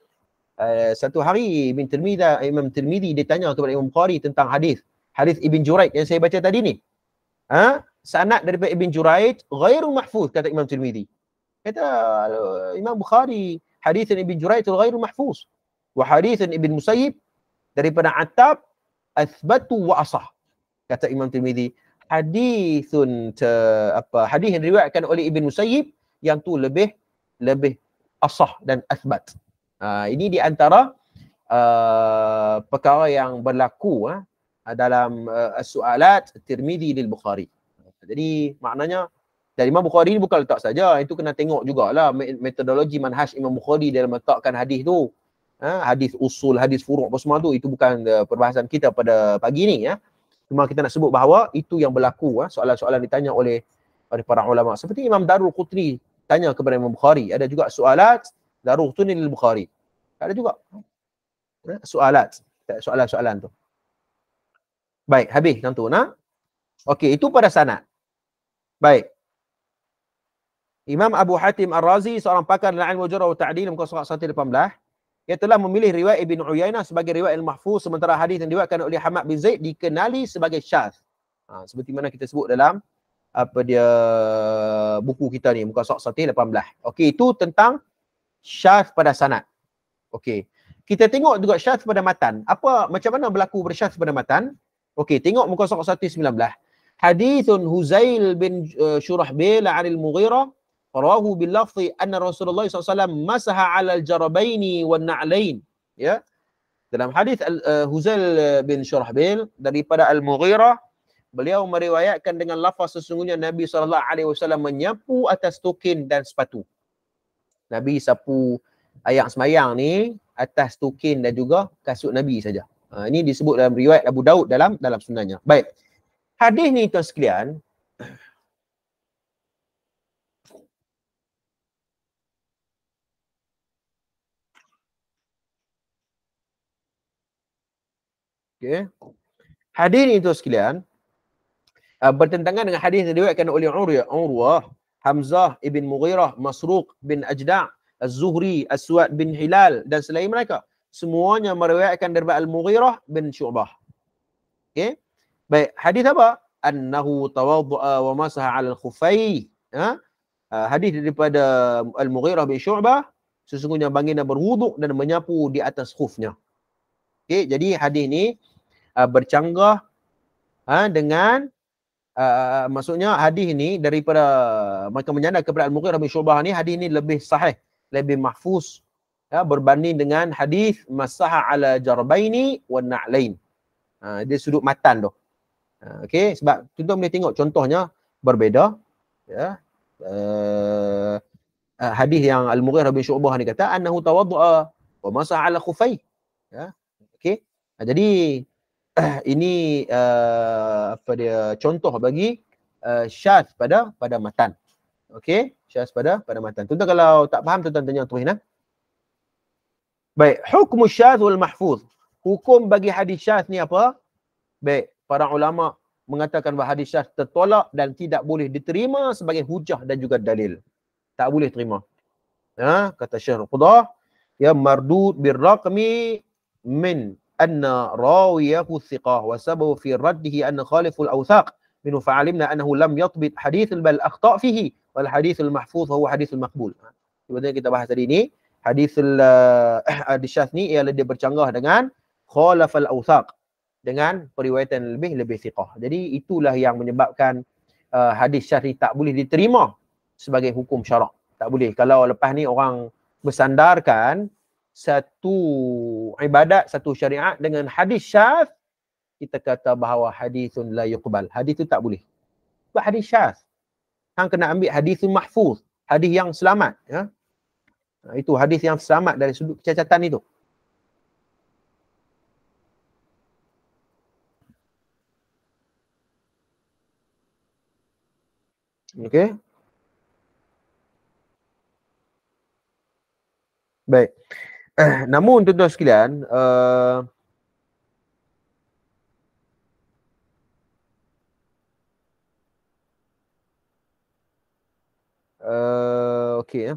A: Satu hari Imam Tirmizi ditanya kepada Imam Bukhari tentang hadis Ibn Juraij yang saya baca tadi ni. Sanad daripada Ibn Juraij ghairu mahfuz, kata Imam Tirmizi. Kata Imam Bukhari, hadis Ibn Juraij ghairu mahfuz wa hadis Ibn Musayyib daripada Attab athbatu wa asah. Kata Imam Tirmizi, hadis yang diriwayatkan oleh Ibn Musayyib yang tu lebih asah dan athbat. Ini di antara perkara yang berlaku dalam As-Su'alat Tirmizi lil Bukhari. Jadi maknanya dari Imam Bukhari ni bukan letak saja, itu kena tengok jugalah metodologi manhaj Imam Bukhari dalam letakkan hadis tu. Hadis usul, hadis furu' apa semua tu, itu bukan perbahasan kita pada pagi ni ya. Cuma kita nak sebut bahawa itu yang berlaku, soalan-soalan ditanya oleh para ulama. Seperti Imam Darul Qutni tanya kepada Imam Bukhari, ada juga Su'alat Darul Qutni lil Bukhari. Ada juga soalan-soalan tu. Baik, habis yang tu nah. Okey, itu pada sanad. Baik. Imam Abu Hatim Ar-Razi, seorang pakar dalam ilmu jarh wa ta'dil, muka surat 118, ia telah memilih riwayat Ibn Uyainah sebagai riwayat al-mahfuz, sementara hadis yang diriwayatkan oleh Hamad bin Zaid dikenali sebagai syadz. Seperti mana kita sebut dalam buku kita ni, muka surat 118. Okey, itu tentang syadz pada sanad. Okey. Kita tengok juga syadz pada matan. Macam mana berlaku bersyadz pada matan? Okey, tengok muka surat 119. Hadithun Huzail bin Shurahbil 'anil Mughirah rawahu bil lafzi anna Rasulullah SAW masaha 'alal jarabaini wan na'lain. Ya. Dalam hadis Huzail bin Shurahbil daripada Al-Mughirah, beliau meriwayatkan dengan lafaz sesungguhnya Nabi SAW menyapu atas tukin dan sepatu. Nabi sapu ayak semayang ni atas tukin dan juga kasut Nabi saja. Ini disebut dalam riwayat Abu Daud dalam sunannya. Baik. Hadis ni tuan sekalian, Okey. Hadis ini tu sekalian bertentangan dengan hadis yang diriwayatkan oleh Urwah, Hamzah ibn Mughirah, Masruq bin Ajda', Az-Zuhri, Aswad bin Hilal dan selain mereka. Semuanya meriwayatkan daripada Al-Mughirah bin Syu'bah. Okey. Baik, hadis apa? Annahu tawaddu'a wa masaha 'ala al-khuffai. Hadis daripada Al-Mughirah bin Syu'bah, sesungguhnya baginda berwuduk dan menyapu di atas khufnya. Okey, jadi hadis ni bercanggah dengan maksudnya hadis ni daripada mereka menyandar kepada Al-Mughirah bin Syu'bah ni, hadis ni lebih sahih, lebih mahfuz berbanding dengan hadis masaha ala jarbaini wan na'lain. Dia sudut matan tu. Okey, sebab tuan boleh tengok contohnya berbeza ya. Hadis yang Al-Mughirah bin Syu'bah ni kata annahu tawaddu'a wa masaha ala khufai. Ya. Okey. Jadi ini apa dia contoh bagi syadz pada matan. Okey, syadz pada matan. Tuan kalau tak faham tuan tanya terus nah. Baik, hukum syadz wal mahfuz. Hukum bagi hadis syadz ni apa? Baik, para ulama mengatakan bahawa hadis syadz tertolak dan tidak boleh diterima sebagai hujah dan juga dalil. Tak boleh terima. Kata Syekh Qudah, ya mardud birraqmi min anna rawiyahu thiqah wa sababu fi raddihi anna khaliful awthaq minhu fa'alimna annahu lam yatbit hadith bal akhta' fihi wal hadith al mahfuz huwa hadith al maqbul. Sebenarnya kita bahas tadi ni hadis syadz ni ialah dia bercanggah dengan khalafal awthaq, dengan periwayatan lebih thiqah. Jadi itulah yang menyebabkan hadis syadz ni tak boleh diterima sebagai hukum syarak. Tak boleh. Kalau lepas ni orang bersandarkan satu ibadat, satu syariat dengan hadis syadz, kita kata bahawa hadisun la yuqbal. Hadis tu tak boleh. Sebab hadis syadz. Hang kena ambil hadisun mahfuz, hadis yang selamat. Ya? Itu hadis yang selamat dari sudut kecacatan itu. Okey. Baik. Namun tuan-tuan sekalian, okey ya.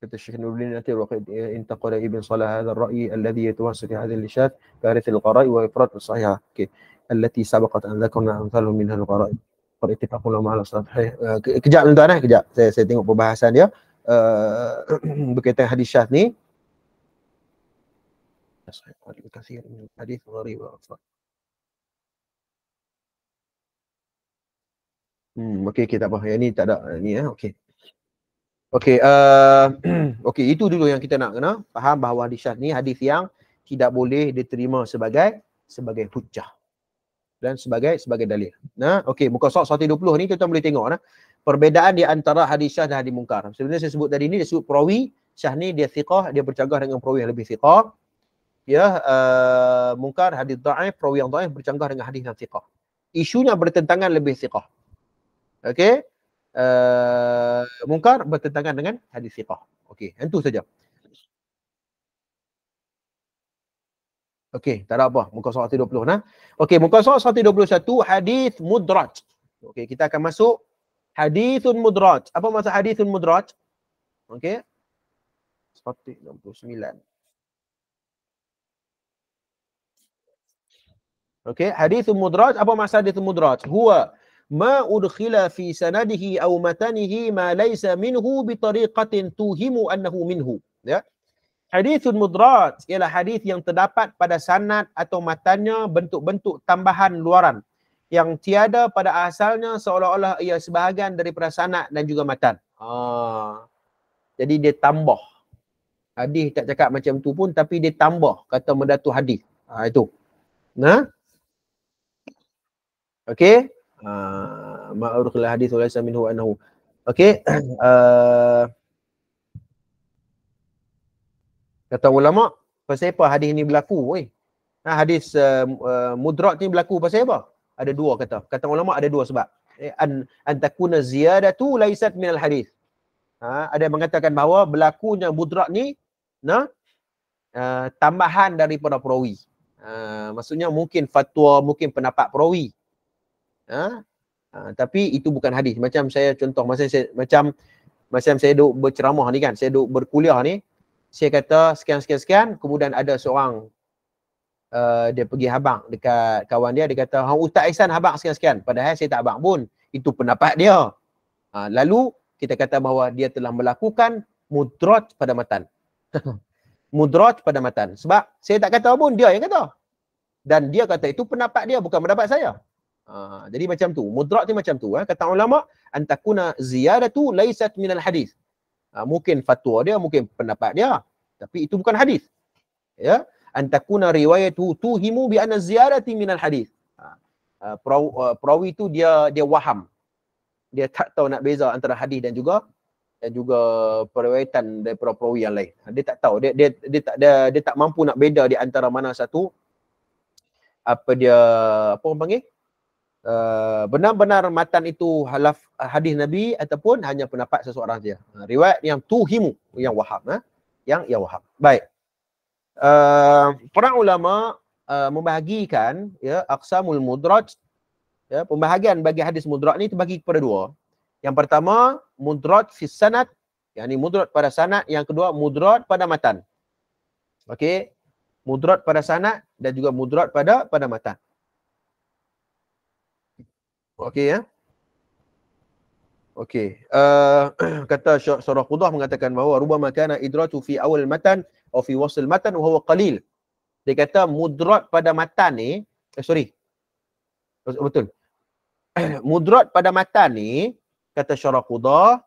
A: كتب الشيخ نور الدين الأتي وقد انتقل ابن صلاح هذا الرأي الذي يتوسط في هذه الإشارات كارث القرائن وإفراد الصحيحة التي سبقت أن ذكرنا أمثال منها القرائن والاتفاق لهم على صحيح. Kejap tuan-tuan, kejap. Saya tengok perbahasan dia berkaitan hadis syadz ni. Hadis gharib wa afsar. Okey, tak apa. Yang ni tak ada ni ya. Okey. Okey, okey, itu dulu yang kita nak kena faham bahawa hadis syadz ni hadis yang tidak boleh diterima sebagai hujjah dan sebagai dalil. Okey, muka surat 120 ni kita boleh tengok perbezaan di antara hadis syadz dan hadis mungkar. Sebenarnya saya sebut tadi ni dia sebut perawi, syadz ni dia thiqah, dia bercanggah dengan perawi yang lebih thiqah. Ya, mungkar hadis dhaif, perawi yang dhaif bercanggah dengan hadis yang thiqah. Isunya bertentangan lebih thiqah. Okey. Mungkar bertentangan dengan hadis thiqah. Okey, itu saja. Okey, tak ada apa. Muka surat 120 nah. Okey, muka surat 121 hadis mudraj. Okey, kita akan masuk hadisun mudraj. Apa maksud hadisun mudraj? Okey. 169. Okey, hadisun mudraj. Apa maksud hadisun mudraj? Huwa ma udkhila fi sanadihi aw matanihi ma laysa minhu bi tariqatin tuhimu annahu minhu. Ya. Hadithun mudraj ialah hadis yang terdapat pada sanad atau matannya bentuk-bentuk tambahan luaran yang tiada pada asalnya seolah-olah ia sebahagian daripada sanad dan juga matan. Jadi dia tambah. Hadis tak cakap macam tu pun tapi dia tambah kata mendatu hadis. Itu. Nah. Okey. Ma'urul hadis wa laysa minhu annahu. Okey. Kata ulama, pasal apa hadis ni berlaku? Hadis mudraj ni berlaku pasal apa? Ada dua kata. Kata ulama ada dua sebab. An takuna ziyadatu laysat minal hadis. Ada yang mengatakan bahawa berlakunya mudrat ni tambahan daripada perawi. Maksudnya mungkin fatwa, mungkin pendapat perawi. Tapi itu bukan hadis. Macam saya contoh, macam saya duk berceramah ni kan, saya duk berkuliah ni, saya kata sekian, kemudian ada seorang dia pergi habaq dekat kawan dia, dia kata, Ustaz Ihsan habaq sekian. Padahal saya tak habaq pun. Itu pendapat dia. Lalu kita kata bahawa dia telah melakukan mudraj pada matan. Mudraj pada matan. Sebab saya tak kata pun, dia yang kata. Dan dia kata itu pendapat dia, bukan pendapat saya. Jadi macam tu. Mudraj ni macam tu. Kata ulama, antakuna ziyadatu laysat minal hadis. Mungkin fatwa dia, mungkin pendapat dia. Tapi itu bukan hadis. Ya. Antakuna riwayatu tuhimu bi anna ziyadati minal hadis. Perawi itu dia waham. Dia tak tahu nak beza antara hadis dan juga periwayatan daripada perawi yang lain. Dia tak tahu, dia tak mampu nak beda di antara mana satu apa orang panggil benar-benar matan itu hadis Nabi ataupun hanya pendapat seseorang saja. Riwayat yang tuhimu, yang waham, yang waham. Baik. Para ulama membahagikan aqsamul mudraj, pembahagian bagi hadis mudraj ni terbagi kepada dua. Yang pertama, mudraj fi sanad, yakni mudraj pada sanad. Yang kedua, mudraj pada matan. Okey, mudraj pada sanad dan juga mudraj pada matan. Okey ya. Okey. Kata Syarah Qudah mengatakan bahawa rubama kana idratu fi awal matan atau fi wasl matan wa huwa qalil. Dia kata mudraj pada matan ni, betul. Mudraj pada matan ni, kata Syarah Qudah,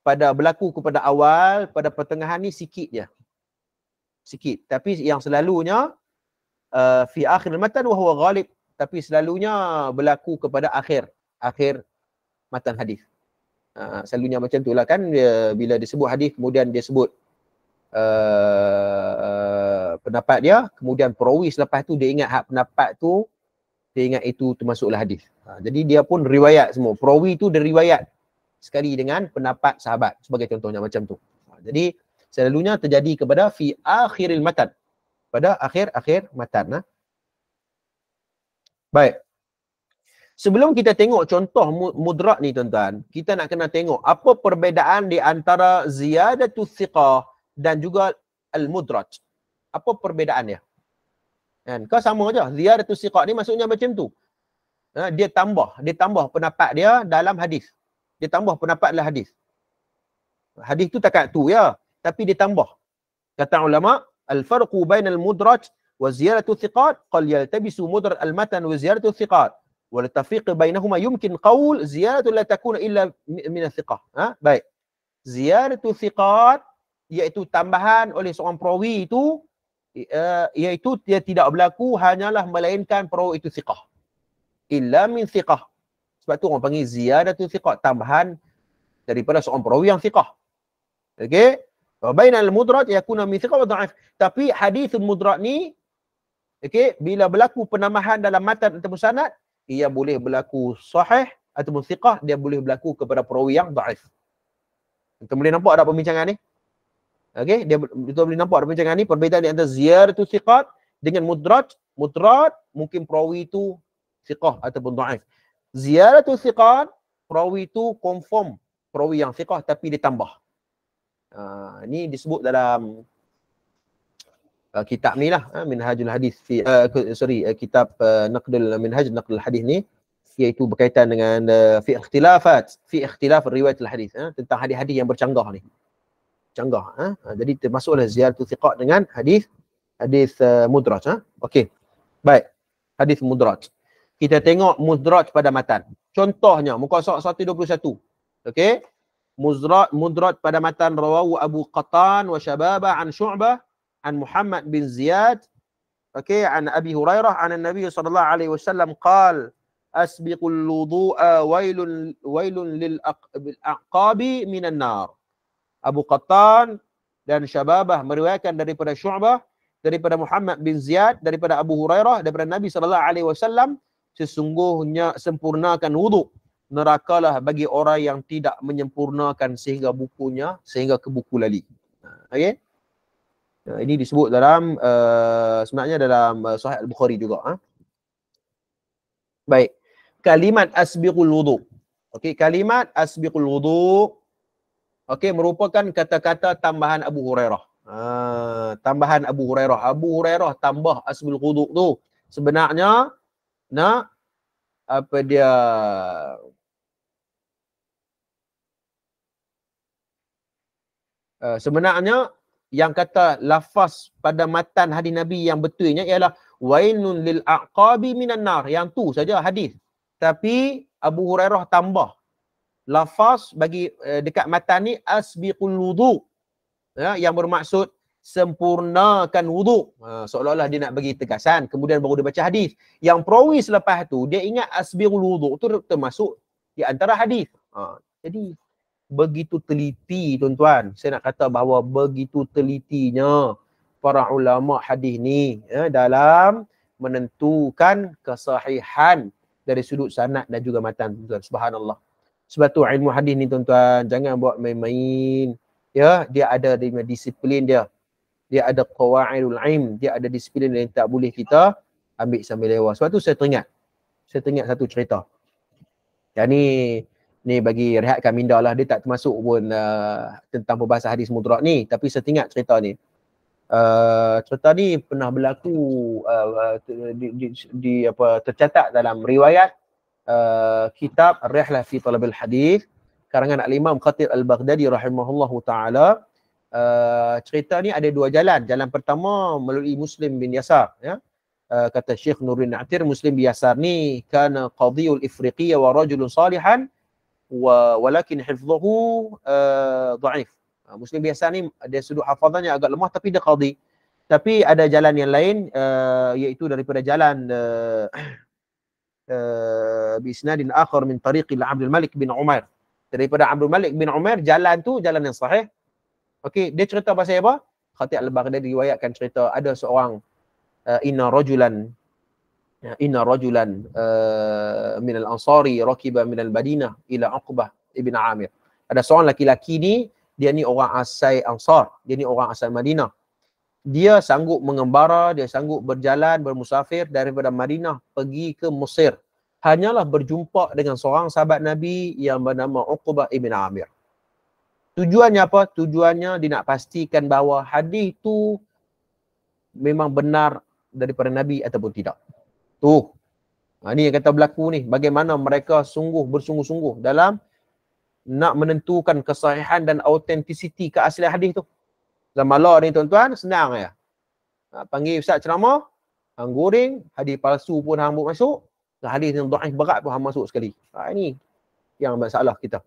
A: pada berlaku kepada awal, pada pertengahan ni sikit je. Sikit. Tapi yang selalunya fi akhir matan wa huwa ghalib, tapi selalunya berlaku kepada akhir matan hadis. Selalunya macam itulah kan, bila disebut hadis kemudian dia sebut pendapat dia, kemudian perawi selepas tu dia ingat hak pendapat tu, dia ingat itu termasuklah hadis. Jadi dia pun riwayat semua. Perawi tu dia riwayat sekali dengan pendapat sahabat sebagai contohnya macam tu. Jadi selalunya terjadi kepada fi akhiril matan, pada akhir matan. Baik. Sebelum kita tengok contoh mudraj ni tuan-tuan, kita nak kena tengok apa perbezaan di antara ziyadatus thiqah dan juga al-mudraj. Apa perbezaannya? Kan? Kau sama aja. Ziyadatus thiqah ni maksudnya macam tu. Dia tambah pendapat dia dalam hadis. Dia tambah pendapat dalam hadis. Hadis tu takat tu ya, tapi dia tambah. Kata ulama, al-farqu bainal mudraj wa ziyadatus thiqat qal yaltabisu mudraj al-matan wa ziyadatus thiqat. Walatafiq bainahuma yumkin qaul ziyadatu la takuna illa min al-thiqah. Baik. Ziyadatu thiqat iaitu tambahan oleh seorang perawi itu iaitu dia tidak berlaku hanyalah melainkan perawi itu thiqah. Illa min thiqah. Sebab tu orang panggil ziyadatu thiqat, tambahan daripada seorang perawi yang thiqah. Okey? Wa bainal mudraj yakuna min thiqah wa dha'if. Tapi hadithul mudraj ni okey, bila berlaku penambahan dalam matan ataupun sanad, ia boleh berlaku sahih ataupun thiqah, dia boleh berlaku kepada perawi yang dhaif. Kita boleh nampak ada pembincangan ni? Okey, kita boleh nampak ada pembincangan ni, perbezaan di antara ziyadatu thiqat dengan mudraj. Mudraj mungkin perawi itu thiqah ataupun dhaif. Ziyadatu thiqat, perawi itu confirm perawi yang thiqah tapi ditambah. Ini disebut dalam kitab ni lah, Minhajul Hadis fi kitab Naqdul Minhaj Naqdul Hadis ni, iaitu berkaitan dengan fi ikhtilaf riwayat al-hadis, tentang hadis-hadis yang bercanggah ni. Canggah. Jadi termasuklah ziyadatul thiqat dengan hadis mudraj. Okey. Baik. Hadis mudraj. Kita tengok mudraj pada matan. Contohnya muka surat 121. Okey. Mudraj pada matan rawahu Abu Qatan wa Syababah an Syu'bah an Muhammad bin Ziyad, okay, an Abi Hurairah an Nabi sallallahu alaihi wasallam qala asbiqul wudu'a wailun lil aqabi minan nar. Abu Qatan dan Syababah meriwayatkan daripada Syu'bah, daripada Muhammad bin Ziyad, daripada Abu Hurairah, daripada Nabi sallallahu alaihi wasallam, sesungguhnya sempurnakan wudu, nerakalah bagi orang yang tidak menyempurnakan sehingga ke buku lali. Okey. Ini disebut dalam sebenarnya dalam Sahih Al-Bukhari juga. Baik. Kalimat asbiqul wudu. Okey, kalimat asbiqul wudu merupakan kata-kata tambahan Abu Hurairah. Tambahan Abu Hurairah. Abu Hurairah tambah asbiqul wudu tu sebenarnya nak apa dia sebenarnya yang kata lafaz pada matan hadis Nabi yang betulnya ialah wainun lil aqabi minan nar. Yang tu saja hadis. Tapi Abu Hurairah tambah lafaz bagi dekat matan ni asbiqul wudu. Yang bermaksud sempurnakan wudu. Seolah-olah dia nak bagi tegasan, kemudian baru dia baca hadis. Yang perawi selepas tu dia ingat asbiqul wudu tu termasuk di antara hadis. Jadi begitu teliti tuan-tuan. Saya nak kata bahawa begitu telitinya para ulama hadis ni dalam menentukan kesahihan dari sudut sanad dan juga matan, tuan-tuan. Subhanallah. Sebab tu ilmu hadis ni tuan-tuan, jangan buat main-main. Ya, dia ada disiplin dia. Dia ada qawaidul ilm, dia ada disiplin yang tak boleh kita ambil sambil lewat. Sebab tu saya teringat satu cerita. Yang ni bagi rehatkan minda lah, dia tak termasuk pun tentang perbahasan hadis mudrak ni, tapi saya teringat cerita ni. Cerita ni pernah berlaku tercatat dalam riwayat kitab Ar-Rihlah fi Talabil Hadis karangan Al-Imam Khatib Al-Baghdadi rahimahullahu taala. Cerita ni ada dua jalan. Jalan pertama melalui Muslim bin Yasar, ya. Kata Syekh Nuruddin Na'tir, Muslim bin Yasar ni kana qadiyul Ifriqiyya wa rajulun salihan walakin hifdhuhu dhaif. Muslim bin Yasar ni dia sudut hafazannya agak lemah tapi dia qadi. Tapi ada jalan yang lain iaitu daripada jalan biisnadin akhar min tariqi Abdul Malik bin Umar. Daripada Abdul Malik bin Umar, jalan tu jalan yang sahih. Okey, dia cerita pasal apa? Khatib Al-Baghdadi riwayatkan cerita ada seorang inna rajulan min al-ansari rakiba min al-Madinah ila Uqbah ibn Amir. Ada seorang laki-laki ni, dia ni orang asal Ansar, dia ni orang asal Madinah. Dia sanggup mengembara, dia sanggup berjalan, bermusafir daripada Madinah pergi ke Mesir. Hanyalah berjumpa dengan seorang sahabat Nabi yang bernama Uqbah ibn Amir. Tujuannya apa? Tujuannya dia nak pastikan bahawa hadis tu memang benar daripada Nabi ataupun tidak. Ni yang kata berlaku ni. Bagaimana mereka bersungguh-sungguh dalam nak menentukan kesahihan dan autentisiti keaslian hadis tu. Zaman law ni tuan-tuan, senang ya. Panggil ustaz ceramah, hang goreng, hadis palsu pun hang buat masuk, hadis yang dhaif berat pun hang masuk sekali. Ini yang masalah kita.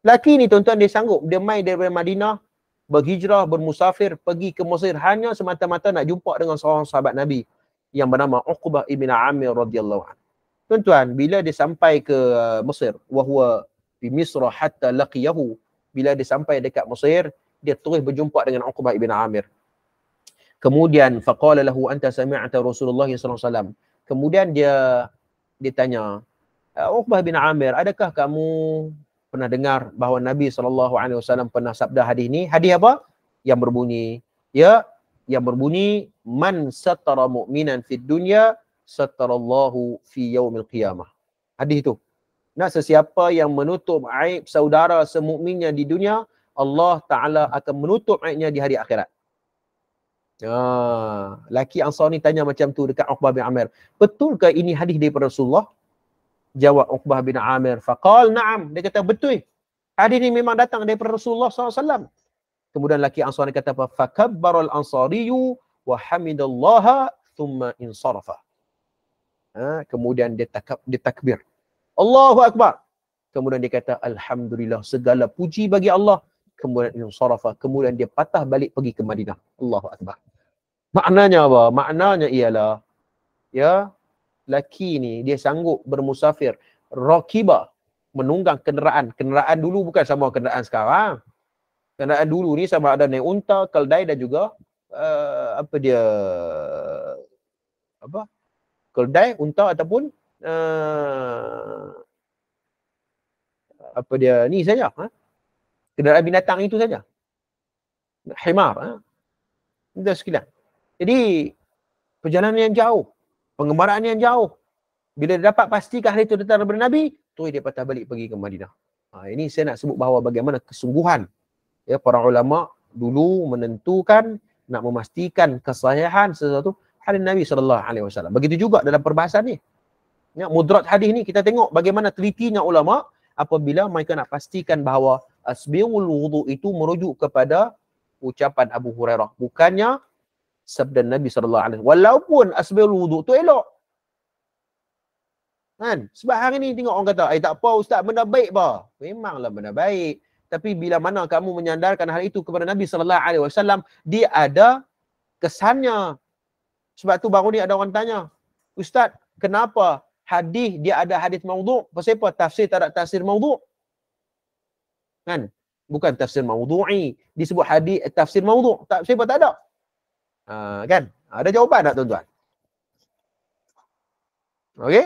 A: Laki ni tuan-tuan, dia sanggup, dia mai daripada Madinah, berhijrah, bermusafir, pergi ke Mesir hanya semata-mata nak jumpa dengan seorang sahabat Nabi yang bernama Uqbah ibn Amir radhiyallahu anhu. Tuan-tuan, bila dia sampai ke Mesir, wahwa fi Misra hatta laqiyahu, bila dia sampai dekat Mesir, dia terus berjumpa dengan Uqbah ibn Amir. Kemudian faqala lahu anta sami'ta Rasulullah sallallahu alaihi wasallam. Kemudian dia tanya, Uqbah bin Amir, adakah kamu pernah dengar bahawa Nabi SAW pernah sabda hadis ni? Hadis apa? Yang berbunyi, man satara mu'minan fid dunya satarallahu fi yaumil qiyamah. Hadis itu. Sesiapa yang menutup aib saudara semukminnya di dunia, Allah Ta'ala akan menutup aibnya di hari akhirat. Laki Ansar ni tanya macam tu dekat Uqbah bin Amir. Betulkah ini hadis daripada Rasulullah? Jawab Uqbah bin Amir, faqal na'am. Dia kata betul. Hadis ni memang datang daripada Rasulullah SAW. Kemudian laki Ansar ni kata apa? Fakabbaral ansariyu wa hamidallaha thumma insarafa. Kemudian dia takbir. Allahu Akbar. Kemudian dia kata alhamdulillah, segala puji bagi Allah. Kemudian insarafa. Kemudian dia patah balik pergi ke Madinah. Allahu Akbar. Maknanya apa? Maknanya ialah, ya, laki ni dia sanggup bermusafir, rakiba, menunggang kenderaan. Kenderaan dulu bukan sama kenderaan sekarang. Kenderaan dulu ni sama ada naik unta, keldai dan juga keldai, unta ataupun apa dia ni saja, kenderaan binatang itu saja, himar, itu sekilas. Jadi perjalanan yang jauh, pengembaraan yang jauh, bila dia dapat pastikan hari itu datang daripada Nabi, terus dia patah balik pergi ke Madinah. Ini saya nak sebut bahawa bagaimana kesungguhan ya para ulama dulu menentukan, nak memastikan kesahihan sesuatu hadis Nabi SAW. Begitu juga dalam perbahasan ni. Ya, mudrat hadis ni kita tengok bagaimana telitinya ulama apabila mereka nak pastikan bahawa asbighul wudu itu merujuk kepada ucapan Abu Hurairah, bukannya sabda Nabi SAW. Walaupun asbighul wudu tu elok. Kan? Sebab hari ni tengok orang kata, tak apa ustaz, benda baik bah. Memanglah benda baik. Tapi bila mana kamu menyandarkan hal itu kepada Nabi SAW, dia ada kesannya. Sebab tu baru ni ada orang tanya, ustaz, kenapa hadis dia ada hadis maudhu'? Pasal apa tafsir tak ada tafsir maudhu'? Kan? Bukan tafsir maudhu'i. Disebut hadis tafsir maudhu'. Tafsir apa tak ada? Kan? Ada jawapan tak tuan-tuan? Okey?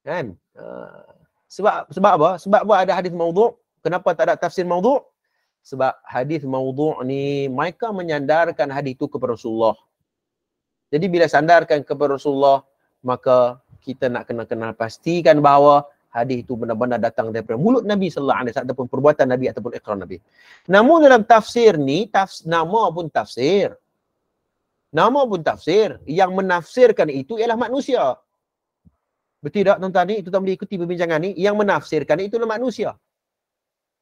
A: Kan? Sebab apa? Sebab apa ada hadis maudhu'? Kenapa tak ada tafsir maudhu'? Sebab hadis maudhu' ni mereka menyandarkan hadis itu kepada Rasulullah. Jadi bila sandarkan kepada Rasulullah, maka kita nak kena pastikan bahawa hadis itu benar-benar datang daripada mulut Nabi sallallahu alaihi wasallam ataupun perbuatan Nabi ataupun iqrar Nabi. Namun dalam tafsir ni, nama pun tafsir. Nama pun tafsir. Yang menafsirkan itu ialah manusia. Betul tak tuan-tuan ni? Tuan-tuan boleh ikuti perbincangan ni. Yang menafsirkan itu adalah manusia.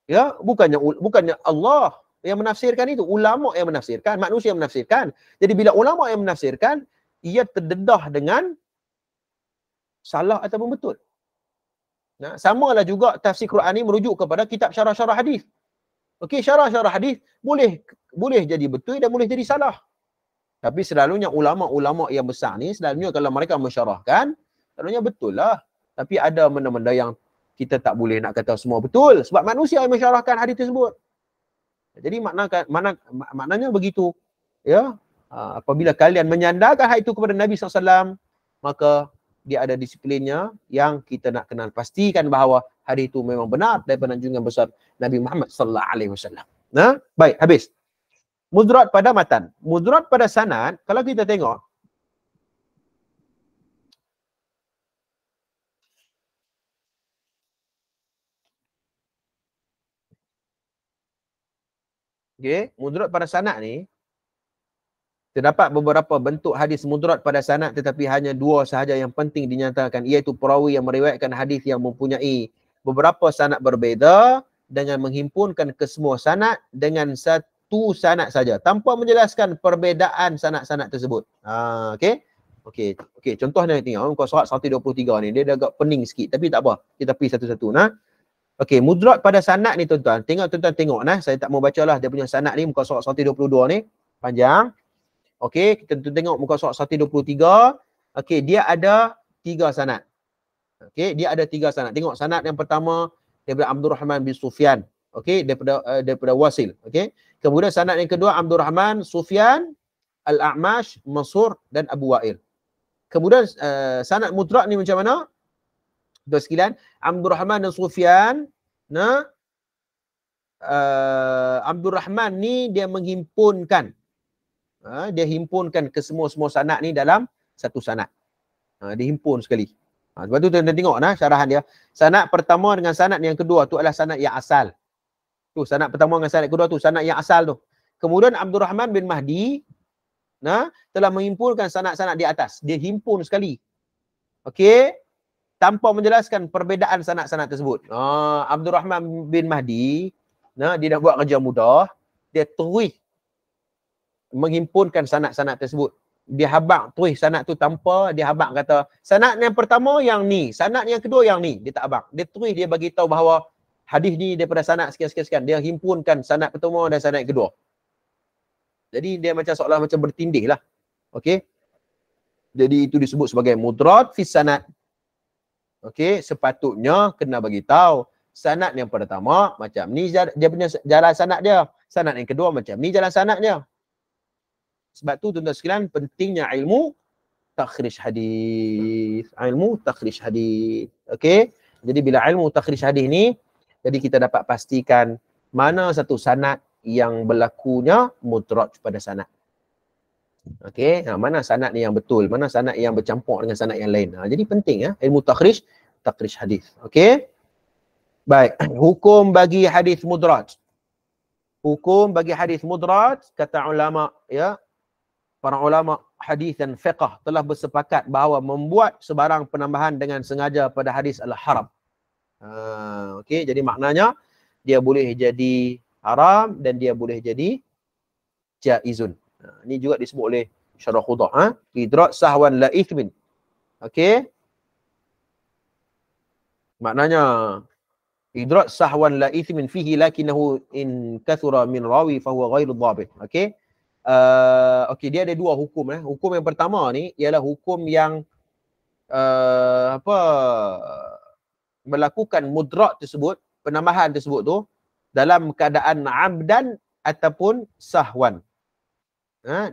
A: Ya, bukannya Allah yang menafsirkan itu. Ulama yang menafsirkan, manusia yang menafsirkan. Jadi bila ulama yang menafsirkan, ia terdedah dengan salah ataupun betul. Nah, samalah juga tafsir Quran ni merujuk kepada kitab syarah-syarah hadis. Okey, syarah-syarah hadis boleh jadi betul dan boleh jadi salah. Tapi selalunya ulama-ulama yang besar ni, selalunya kalau mereka mensyarahkan, selalunya betul lah. Tapi ada benda-benda yang kita tak boleh nak kata semua betul. Sebab manusia yang mensyarahkan hadis tersebut. Jadi maknanya begitu. Ya, apabila kalian menyandarkan hal itu kepada Nabi SAW, maka dia ada disiplinnya yang kita nak kenal pastikan bahawa hadis itu memang benar daripada junjungan besar Nabi Muhammad SAW. Nah, baik, habis. Mudrat pada matan. Mudrat pada sanad, kalau kita tengok, okey, mudrat pada sanad ni, terdapat beberapa bentuk hadis mudrat pada sanad tetapi hanya dua sahaja yang penting dinyatakan, iaitu perawi yang meriwayatkan hadis yang mempunyai beberapa sanad berbeza dengan menghimpunkan kesemua sanad dengan satu sanad saja tanpa menjelaskan perbezaan sanad-sanad tersebut. Okey, contohnya tengok muka surat 123 ni, dia dah agak pening sikit tapi tak apa, kita pergi satu-satu nah. Okey, mudrat pada sanad ni tuan-tuan. Tuan-tuan tengok nah, saya tak mau bacalah dia punya sanad ni muka surat 122 ni, panjang. Okey, kita tengok muka surat 123. Okey, dia ada 3 sanad. Okey, dia ada 3 sanad. Tengok sanad yang pertama daripada Abdul Rahman bin Sufyan. Okey, daripada Wasil. Okey. Kemudian sanad yang kedua Abdul Rahman, Sufyan, Al-A'mash, Mansur dan Abu Wa'il. Kemudian sanad mudrat ni macam mana? Tuan sekalian, Abdul Rahman dan Sufyan, Abdul Rahman ni dia menghimpunkan, dia himpunkan ke semua sanad ni dalam satu sanad. Dihimpun sekali. Sebab tu tuan tengok syarahan dia. Sanad pertama dengan sanad yang kedua tu adalah sanad yang asal. Tu sanad pertama dengan sanad kedua tu sanad yang asal tu. Kemudian Abdul Rahman bin Mahdi telah menghimpunkan sanad-sanad di atas. Dia himpun sekali. Okey, tanpa menjelaskan perbezaan sanad-sanad tersebut. Abdul Rahman bin Mahdi, dia nak buat kerja mudah, dia terus menghimpunkan sanad-sanad tersebut. Dia habaq terus sanad tu tanpa dia habaq kata sanad yang pertama yang ni, sanad yang kedua yang ni. Dia tak habaq. Dia terus dia bagi tahu bahawa hadis ni daripada sanad sekian-sekian. Dia himpunkan sanad pertama dan sanad kedua. Jadi dia macam seolah macam bertindih lah. Okey. Jadi itu disebut sebagai mudrat fi sanad. Okey, sepatutnya kena bagi tahu sanad yang pertama macam ni dia punya jalan sanad dia. Sanad yang kedua macam ni jalan sanad dia. Sebab tu tuan-tuan sekalian pentingnya ilmu takhrij hadis. Ilmu takhrij hadis. Okey. Jadi bila ilmu takhrij hadis ni, jadi kita dapat pastikan mana satu sanad yang berlakunya mudraj pada sanad. Okey, mana sanad ni yang betul, mana sanad yang bercampur dengan sanad yang lain. Jadi penting ya ilmu takhrij hadis. Okey. Baik, hukum bagi hadis mudraj. Hukum bagi hadis mudraj, kata ulama ya, para ulama hadis dan fiqh telah bersepakat bahawa membuat sebarang penambahan dengan sengaja pada hadis adalah haram. Okey, jadi maknanya dia boleh jadi haram dan dia boleh jadi jaizun. Ini juga disebut oleh Syarah Khudah, idraj sahwan la ithmin. Okey. Maknanya idraj sahwan la ithmin fihi lakinahu in kathura min rawi fa huwa ghairu dhabit. Okey. Okey, dia ada dua hukum. Hukum yang pertama ni ialah hukum yang melakukan mudraj tersebut, penambahan tersebut tu dalam keadaan amdan ataupun sahwan.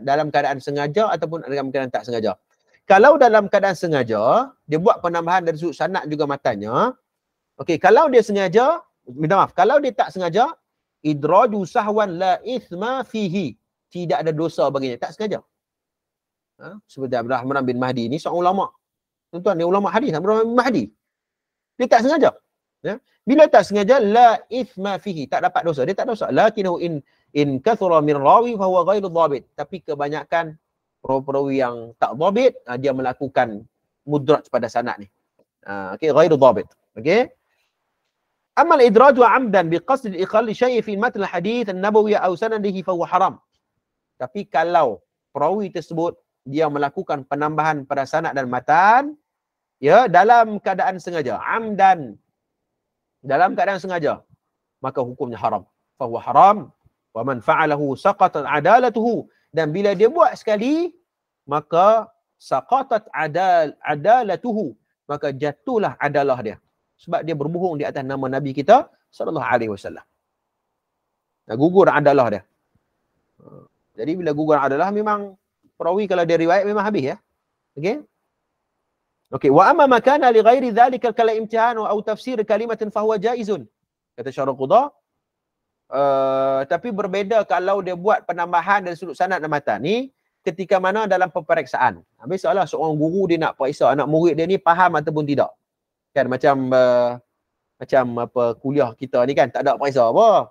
A: Dalam keadaan sengaja ataupun dalam keadaan tak sengaja. Kalau dalam keadaan sengaja, dia buat penambahan dari sudut sanad juga matanya. Okey, kalau dia sengaja, minta maaf, kalau dia tak sengaja, idraju sahwan la ithma fihi. Tidak ada dosa baginya, tak sengaja. Seperti Abdul Rahman bin Mahdi ni seorang ulama. Tuan-tuan, dia ulama hadis, Abdul Rahman bin Mahdi. Dia tak sengaja. Ya? Bila tak sengaja, la ithma fihi, tak dapat dosa. Dia tak dosa. Lakinahu in kathura min rawi fa huwa ghairu dhabit. Tapi kebanyakan perawi yang tak dhabit, dia melakukan mudraj pada sanad ni. Okey, ghairu dhabit. Okey. Amal idraj wa amdan biqasd al-iqall li syai' fi matn al-hadith an-nabawi aw sanadihi fa huwa haram. Tapi kalau perawi tersebut dia melakukan penambahan pada sanad dan matan, ya, dalam keadaan sengaja, amdan, dalam keadaan sengaja, maka hukumnya haram. Fa huwa haram. Wa man fa'alahu saqatat adalatuhu, dan bila dia buat sekali maka saqatat adalatuhu, maka jatuhlah adalah dia, sebab dia berbohong di atas nama Nabi kita sallallahu alaihi wasallam. Gugur adalah dia. Jadi bila gugur adalah, memang perawi kalau dia riwayat memang habis ya. Okey. Okey, wa amma makana li ghairi dhalika kal imtihan atau tafsir kalimatin fa huwa jaizun. Kata Syarah Qudah, tapi berbeza kalau dia buat penambahan dari sudut sanad dan matan ni ketika mana dalam peperiksaan. Habis soalah seorang guru dia nak periksa anak murid dia ni faham ataupun tidak. Kan macam apa kuliah kita ni kan tak ada periksa apa.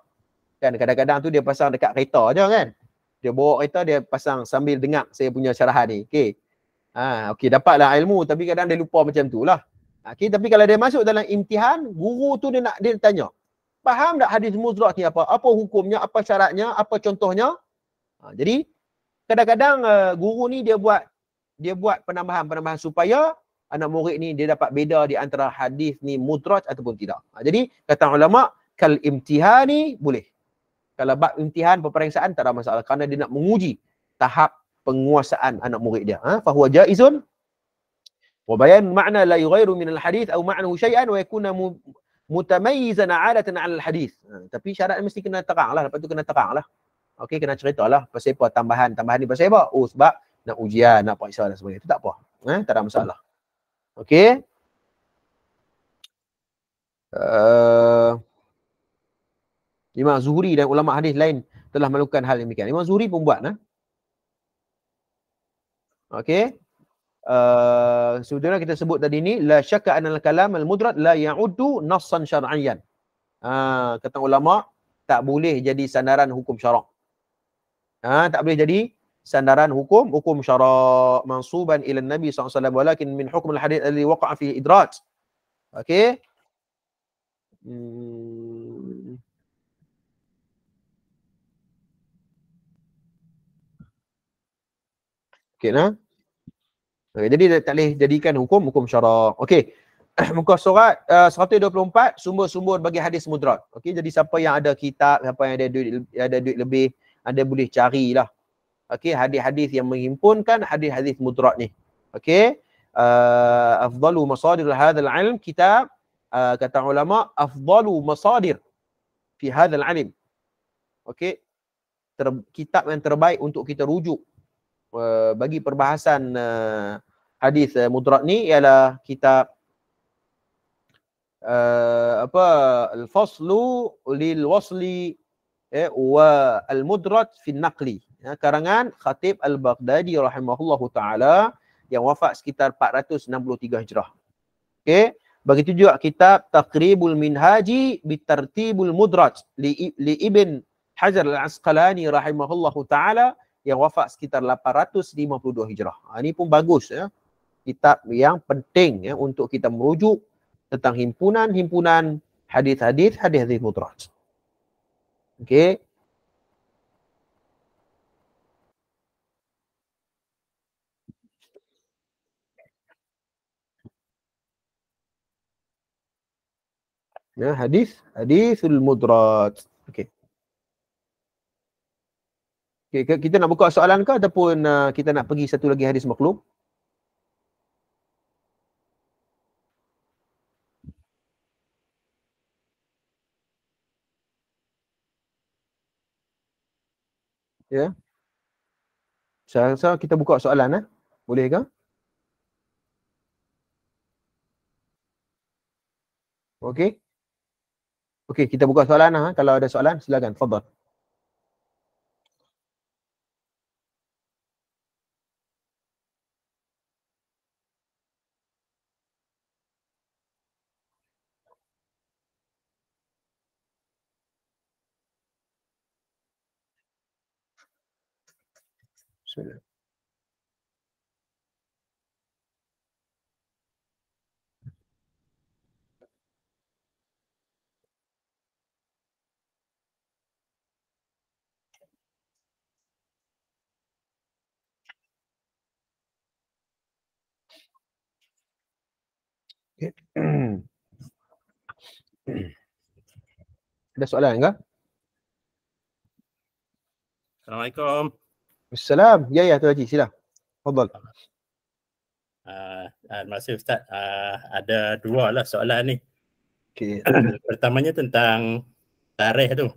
A: Kan kadang-kadang tu dia pasang dekat kereta aja kan. Dia bawa kereta, dia pasang sambil dengar saya punya syarahan ni. Okey. Okey, dapatlah ilmu tapi kadang dia lupa macam tu lah. Okey, tapi kalau dia masuk dalam imtihan, guru tu dia tanya, faham tak hadis mudraj ni apa? Apa hukumnya? Apa syaratnya? Apa contohnya? Jadi kadang-kadang guru ni dia buat penambahan supaya anak murid ni dia dapat beza di antara hadis ni mudraj ataupun tidak. Jadi kata ulama, kal imtihani boleh. Kalau bab imtihan peperiksaan tak ada masalah kerana dia nak menguji tahap penguasaan anak murid dia. Fa huwa jaizun wa bayan makna la yughayyiru min al-hadith aw ma'nahu shay'an wa yakuna mutamayyizan 'adatan 'ala al-hadith. Tapi syarat mesti kena teranglah, lepas tu kena teranglah. Okey, kena ceritalah pasal apa tambahan ni pasal apa? Oh, sebab nak ujian, nak periksa dan sebagainya. Itu tak apa. Tak ada masalah. Okey. Imam Zuhri dan ulama hadis lain telah melakukan hal yang demikian. Imam Zuhri pun buat. Okey. Sebenarnya kita sebut tadi ni la syakka anal kalam al-mudrad la ya'uddu nassan syar'iyyan. Kata ulama tak boleh jadi sandaran hukum syarak. Tak boleh jadi sandaran hukum syarak mansuban ila Nabi sallallahu alaihi wasallam walakin min hukm al-hadith alladhi waqa'a fihi idraj. Okey. Okey nah. Okay, jadi tak boleh jadikan hukum syarak. Okey. Muka surat 124 sumber-sumber bagi hadis mudraj. Okey, jadi siapa yang ada kitab, siapa yang ada duit lebih, anda boleh carilah. Okey, hadis-hadis yang menghimpunkan hadis-hadis mudraj ni. Okey. Afdalu masadir hadzal ilm kitab, kata ulama, afdalu masadir fi hadzal ilm. Okey. Kitab yang terbaik untuk kita rujuk bagi perbahasan hadis mudraj ni ialah kitab apa al-faslu lil wasli wa al-mudraj fi naqli, karangan Khatib Al-Baghdadi rahimahullahu taala yang wafat sekitar 463 Hijrah. Okey, begitu juga kitab Taqribul Minhaji bitartibul mudraj li Ibn Hajar Al-Asqalani rahimahullahu taala yang wafat sekitar 852 Hijrah. Ini pun bagus ya. Kitab yang penting ya untuk kita merujuk tentang himpunan hadis-hadis mudraj. Okey. Ya, hadisul mudraj. Okey. Okay, kita nak buka soalan ke ataupun kita nak pergi satu lagi hadis maklum? Ya. Saya rasa kita buka soalan Boleh ke? Okey. Okey, kita buka soalan Kalau ada soalan silakan, tafadhal. Bismillah. Okay. Ada soalan ke?
B: Assalamualaikum.
A: Assalam. Ya, tu Haji, sila. Tafadhal.
B: Terima kasih Ustaz. Ada dua lah soalan ni.
A: Okey.
B: Pertamanya tentang tarikh tu.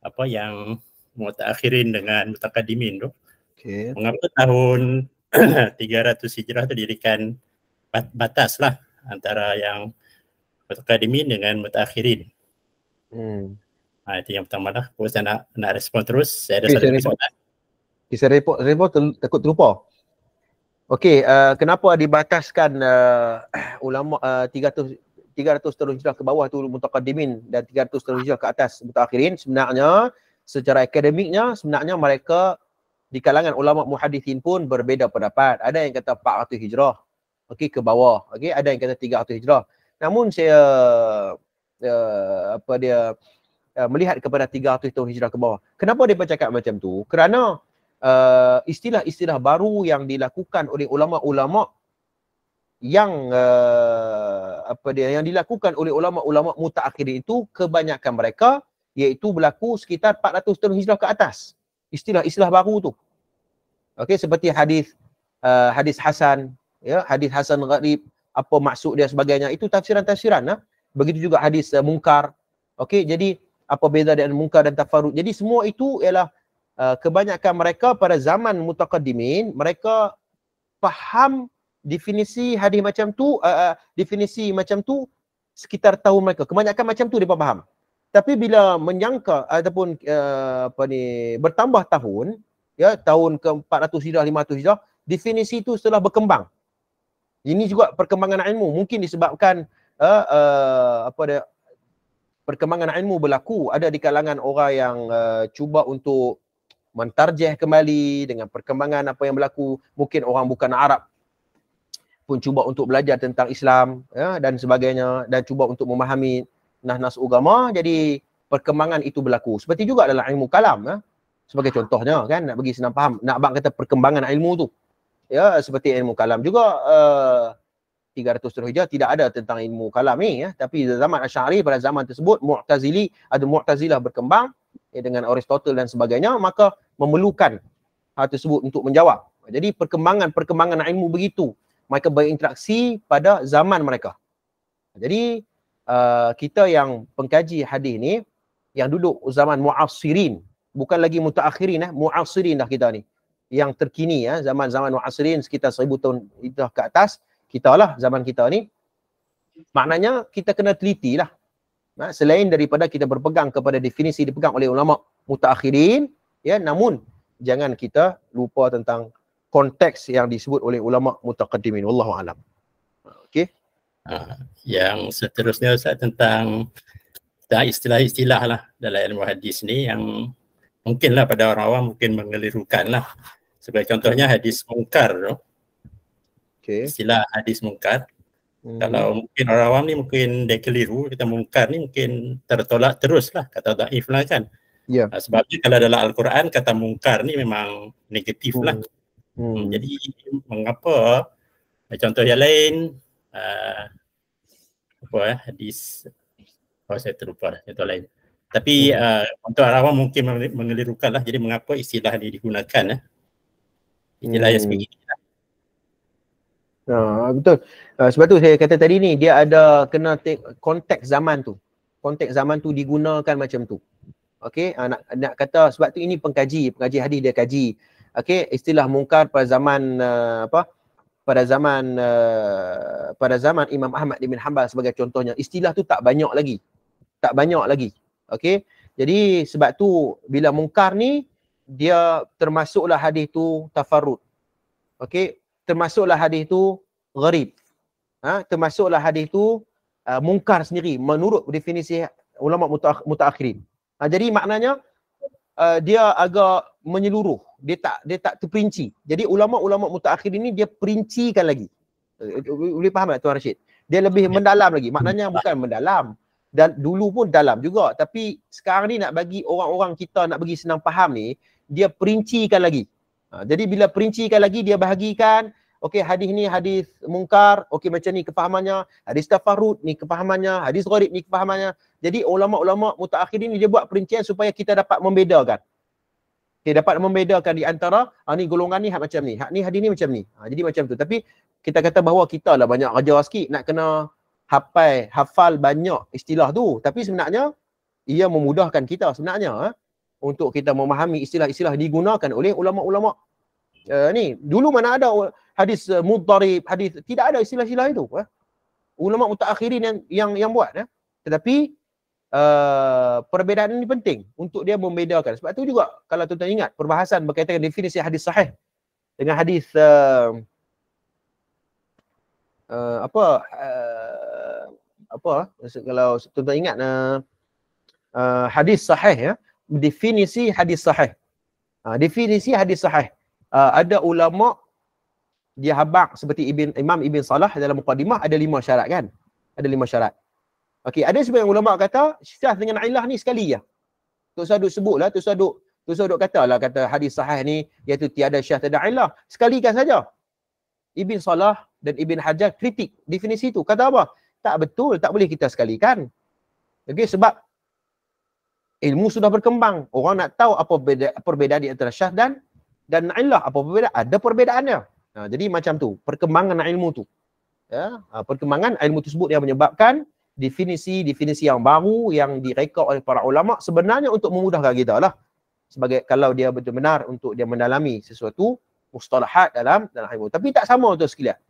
B: Apa yang mutaakhirin dengan mutaqaddimin tu.
A: Okey.
B: Mengapa tahun 300 Hijrah tu dirikan batas lah antara yang mutaqaddimin dengan mutaakhirin. Itu yang pertama lah. Saya nak respon terus. Saya ada satu soalan.
A: Kisah report takut terlupa. Okey, kenapa dibataskan ulama 300 tahun hijrah ke bawah tu mutaqaddimin dan 300 tahun hijrah ke atas mutaakhirin? Sebenarnya secara akademiknya sebenarnya mereka di kalangan ulama muhaddithin pun berbeza pendapat. Ada yang kata 400 hijrah okey ke bawah. Okey, ada yang kata 300 hijrah. Namun saya melihat kepada 300 tahun hijrah ke bawah. Kenapa dia bercakap macam tu? Kerana istilah-istilah baru yang dilakukan oleh ulama-ulama yang yang dilakukan oleh ulama-ulama mutaakhirin itu kebanyakan mereka iaitu berlaku sekitar 400 tahun hijrah ke atas. Istilah-istilah baru tu. Okey, seperti hadis hasan, ya, hadis hasan gharib, apa maksud dia sebagainya, itu tafsiran-tafsiran Begitu juga hadis mungkar. Okey, jadi apa beza dengan mungkar dan tafarrud. Jadi semua itu ialah kebanyakan mereka pada zaman mutaqaddimin, mereka faham definisi hadis macam tu, definisi macam tu sekitar tahun mereka. Kebanyakan macam tu mereka faham. Tapi bila menyangka ataupun bertambah tahun, ya, tahun ke 400 hijrah, 500 hijrah, definisi itu telah berkembang. Ini juga perkembangan ilmu, mungkin disebabkan perkembangan ilmu berlaku ada di kalangan orang yang cuba untuk mentarjih kembali dengan perkembangan apa yang berlaku. Mungkin orang bukan Arab pun cuba untuk belajar tentang Islam, ya, dan sebagainya, dan cuba untuk memahami nas-nas agama. Jadi perkembangan itu berlaku. Seperti juga dalam ilmu kalam, ya. Sebagai contohnya kan, nak bagi senang faham, nak abang kata perkembangan ilmu tu, ya, seperti ilmu kalam juga 300 tahun hijrah tidak ada tentang ilmu kalam ni, ya. Tapi zaman Asy'ari, pada zaman tersebut Mu'tazilah berkembang, ya, dengan Aristotle dan sebagainya, maka memerlukan hal tersebut untuk menjawab. Jadi perkembangan ilmu begitu, mereka berinteraksi pada zaman mereka. Jadi kita yang pengkaji hadis ni yang duduk zaman mu'asirin, bukan lagi mutaakhirin, mu'asirin dah kita ni, yang terkini, zaman mu'asirin sekitar 1000 tahun itu ke atas, kita lah zaman kita ni. Maknanya kita kena teliti lah. Selain daripada kita berpegang kepada definisi dipegang oleh ulama mutaakhirin, ya, namun jangan kita lupa tentang konteks yang disebut oleh ulama mutaqaddimin. Wallahu alam. Okey.
B: Yang seterusnya Ustaz tentang istilah-istilah lah dalam ilmu hadis ni yang mungkinlah pada orang awam mungkin mengelirukan lah. Sebagai contohnya hadis mungkar tu.
A: Okay.
B: Istilah hadis mungkar. Kalau mungkin orang awam ni mungkin dia keliru, kita mungkar ni mungkin tertolak terus lah, kata dhaif lah kan.
A: Yeah.
B: Sebabnya kalau dalam Al-Quran kata mungkar ni memang negatif lah. Jadi mengapa contoh yang lain hadis saya terlupa contoh lain. Tapi untuk orang awam mungkin mengelirukan lah. Jadi mengapa istilah ni digunakan istilah yang sebegini lah.
A: Betul. Sebab tu saya kata tadi ni dia ada kena konteks zaman tu. Konteks zaman tu digunakan macam tu. Okey, nak kata sebab tu ini pengkaji hadis dia kaji. Okey, istilah mungkar pada zaman pada zaman Imam Ahmad bin Hanbal sebagai contohnya, istilah tu tak banyak lagi. Okey. Jadi sebab tu bila mungkar ni dia termasuklah hadis tu tafarrud. Okey, termasuklah hadis tu gharib. Termasuklah hadis tu mungkar sendiri menurut definisi ulama mutaakhirin. Jadi maknanya dia agak menyeluruh. Dia tak terperinci. Jadi ulama-ulama mutaakhirin ni dia perincikan lagi. Boleh faham tak Tuan Rashid? Dia lebih mendalam lagi. Maknanya bukan mendalam. Dan dulu pun dalam juga. Tapi sekarang ni nak bagi orang-orang kita nak bagi senang faham ni, dia perincikan lagi. Jadi bila perincikan lagi, dia bahagikan, okey hadis ni hadis mungkar, okey macam ni kefahamannya, hadis tafarrud ni kefahamannya, hadis gharib ni kefahamannya. Jadi ulama-ulama mutaakhirin ni dia buat perincian supaya kita dapat membedakan. Okey, dapat membedakan di antara ni golongan ni macam ni, hak ni hadis ni macam ni. Jadi macam tu. Tapi kita kata bahawa kita lah banyak kerja sikit nak kena hafal banyak istilah tu. Tapi sebenarnya ia memudahkan kita sebenarnya untuk kita memahami istilah-istilah digunakan oleh ulama-ulama ni. Dulu mana ada hadis mudharib, hadis tidak ada istilah-istilah itu. Ulama mutaakhirin yang buat. Tetapi perbezaan ini penting untuk dia membedakan. Sebab tu juga kalau tuan-tuan ingat perbahasan berkaitan dengan definisi hadis sahih dengan hadis kalau tuan-tuan ingat hadis sahih definisi hadis sahih. Definisi hadis sahih. Ada ulama dia habaq seperti Imam Ibn Salah dalam Muqaddimah ada 5 syarat kan? Ada 5 syarat. Okey, ada sebagian ulama kata syah dengan ilah ni sekali je. Tok Saduk sebutlah, Tok Saduk kata hadis sahih ni iaitu tiada syah tiada ilah. Sekalikan saja. Ibn Salah dan Ibn Hajar kritik definisi tu. Kata apa? Tak betul, tak boleh kita sekalikan. Okey, sebab ilmu sudah berkembang. Orang nak tahu apa perbezaan di antara syah dan ilah, apa perbezaan? Ada perbezaannya. Jadi macam tu, perkembangan ilmu tu. Perkembangan ilmu tersebut yang menyebabkan definisi yang baru yang direka oleh para ulama sebenarnya untuk memudahkan kita lah. Sebagai kalau dia benar-benar untuk dia mendalami sesuatu mustalahat dalam ilmu. Tapi tak sama tu sekalian.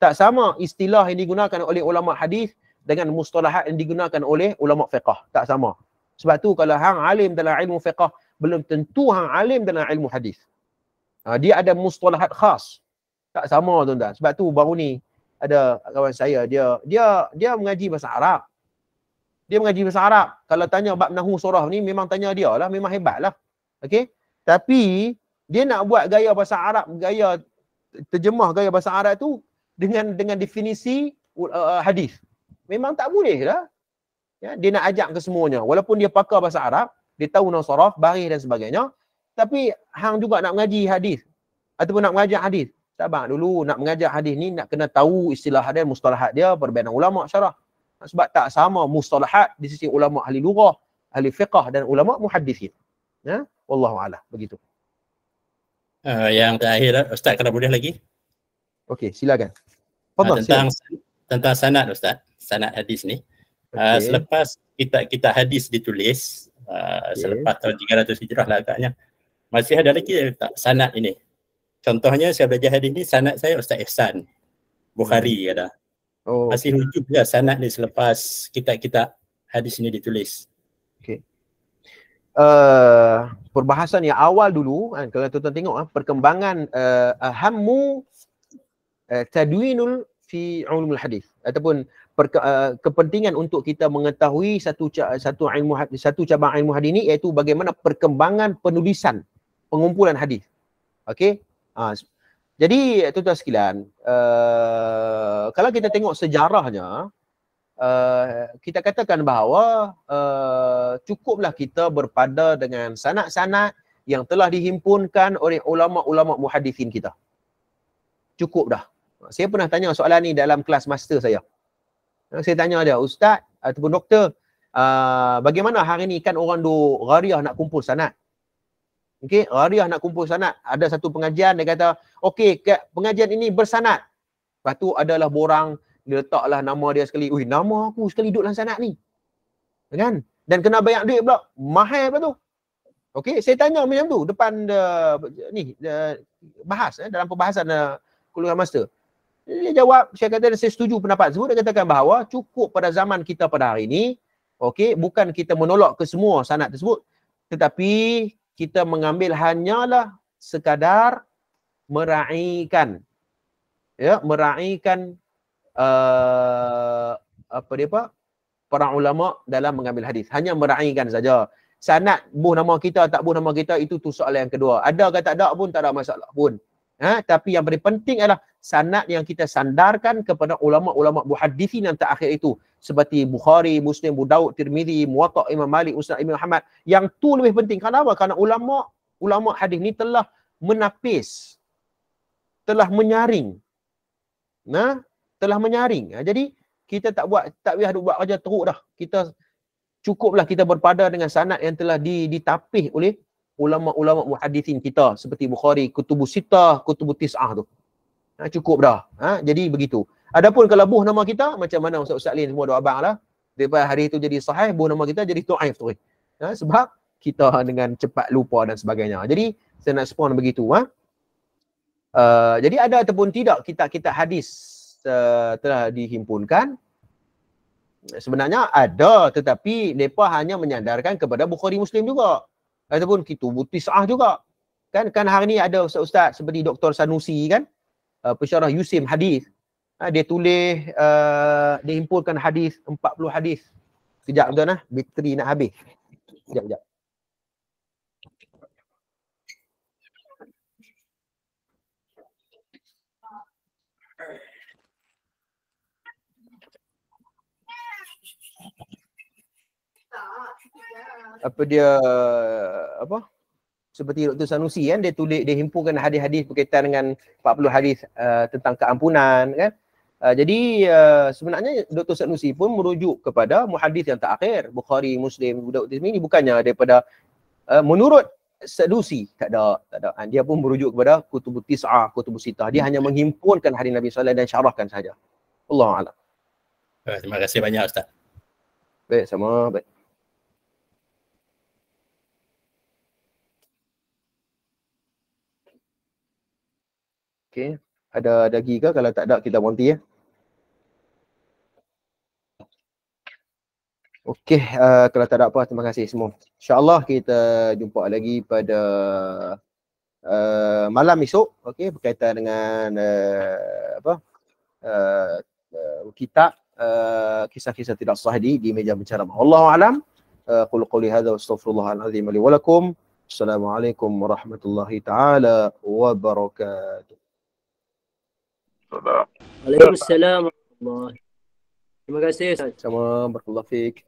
A: Tak sama istilah yang digunakan oleh ulama hadis dengan mustalahat yang digunakan oleh ulama fiqh. Tak sama. Sebab tu kalau hang alim dalam ilmu fiqh, belum tentu hang alim dalam ilmu hadis. Dia ada mustalahat khas. Tak sama tuan-tuan. Sebab tu baru ni ada kawan saya dia mengaji bahasa Arab. Dia mengaji bahasa Arab. Kalau tanya bab nahwu surah ni memang tanya dia lah, memang hebat lah. Okey? Tapi dia nak buat gaya bahasa Arab, gaya terjemah gaya bahasa Arab tu dengan definisi hadis. Memang tak boleh lah. Ya, dia nak ajak ke semuanya. Walaupun dia pakar bahasa Arab, dia tahu nasaraf, baris dan sebagainya. Tapi hang juga nak mengaji hadis ataupun nak mengajar hadis. Sabar dulu, nak mengajar hadis ni nak kena tahu istilah dia, mustalahat dia, perbezaan ulama syarah. Sebab tak sama mustalahat di sisi ulama ahli lughah, ahli fiqh dan ulama muhaddisin. Ya, wallahu a'lam, begitu.
B: Yang terakhir Ustaz kalau boleh lagi.
A: Okey, silakan.
B: Tentang sanad Ustaz, sanad hadis ni. Selepas kita hadis ditulis selepas tahun 300 Hijrah lah agaknya, masih ada lagi tak sanad ini? Contohnya saya belajar hadis ni, sanad saya Ustaz Ihsan Bukhari ada. Masih wujud juga sanad ni selepas kitab-kitab hadis ini ditulis.
A: Okey. Perbahasan yang awal dulu, kalau tuan-tuan tengok perkembangan ahammu tadwinul fi ulumul hadis, ataupun kepentingan untuk kita mengetahui satu cabang ilmu hadis ini, iaitu bagaimana perkembangan penulisan pengumpulan hadis. Okey. Jadi tuan-tuan sekalian, kalau kita tengok sejarahnya, kita katakan bahawa cukuplah kita berpada dengan sanad-sanad yang telah dihimpunkan oleh ulama-ulama muhaddisin kita. Cukup dah. Saya pernah tanya soalan ni dalam kelas master saya. Saya tanya dia, ustaz ataupun doktor, bagaimana hari ni kan orang duk ghariah nak kumpul sanad. Okey, ghariah nak kumpul sanad. Ada satu pengajian dia kata, okey, pengajian ini bersanad. Lepas tu adalah borang, dia letaklah nama dia sekali. Ui, nama aku sekali duduk dalam sanad ni. Kan? Dan kena banyak duit pula. Mahal pula tu. Okey, saya tanya macam tu depan bahas dalam perbahasan kuliah master. Dia jawab, saya kata saya setuju pendapat tersebut. Dia katakan bahawa cukup pada zaman kita pada hari ini, okey, bukan kita menolak ke semua sanad tersebut, tetapi kita mengambil hanyalah sekadar meraihkan para ulama dalam mengambil hadis. Hanya meraihkan saja. Sanad buh nama kita tak buh nama kita, itu tu soalan yang kedua. Ada ke tak ada pun tak ada masalah pun. Tapi yang paling penting adalah sanad yang kita sandarkan kepada ulama-ulama muhaddisin yang terakhir itu, seperti Bukhari, Muslim, Abu Daud, Tirmizi, Muwatta Imam Malik, Musnad Imam Ahmad. Yang tu lebih penting. Kenapa? Kerana ulama hadis ni telah menapis, telah menyaring. Jadi kita tak payah buat kerja teruk dah. Kita cukuplah kita berpada dengan sanad yang telah ditapis oleh ulama-ulama muhaddisin kita, seperti Bukhari, Kutubus Sittah, Kutubus Tis'ah tu. Cukup dah. Jadi begitu. Adapun kalau buh nama kita, macam mana Ustaz Lin semua doa abang lah, daripada hari itu jadi sahih, buh nama kita jadi tu'aif tu. Sebab kita dengan cepat lupa dan sebagainya. Jadi saya nak respon begitu. Jadi ada ataupun tidak kitab-kitab hadis telah dihimpunkan? Sebenarnya ada, tetapi mereka hanya menyandarkan kepada Bukhari, Muslim juga, ataupun Kutubus Tis'ah juga. Kan hari ni ada ustaz-ustaz seperti Dr. Sanusi kan, pensyarah Yusim hadis. Dia tulis, dia himpunkan hadis, 40 hadis. Sekejap tuan, bateri nak habis. Sekejap. Seperti Dr. Sanusi kan, dia himpunkan hadis-hadis berkaitan dengan 40 hadis tentang keampunan kan. Jadi sebenarnya Dr. Sanusi pun merujuk kepada muhadis yang terakhir, Bukhari, Muslim, Abu Daud, Tirmizi, bukannya daripada menurut Sanusi, tak ada. Dia pun merujuk kepada Kutubus Tis'ah, Kutubus Sittah. Dia hanya menghimpunkan hadis Nabi sallallahu alaihi wasallam dan syarahkan saja. Allahu a'lam.
B: Terima kasih banyak ustaz.
A: Baik, sama. Baik. Okey, ada lagi ke? Kalau tak ada, kita berhenti ya. Okey, kalau tak ada apa, terima kasih semua. InsyaAllah kita jumpa lagi pada malam esok, okey, berkaitan dengan kitab kisah-kisah tidak sahih di meja bicara. Wallahu a'lam. Qul qawli hadza wa astaghfirullahal azim li wa lakum. Assalamualaikum warahmatullahi taala wabarakatuh.
C: Waalaikumsalam warahmatullahi. Terima kasih Ustaz.
A: Sama, barakallahu fiik.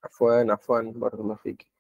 A: Afwan, barakallahu fiik.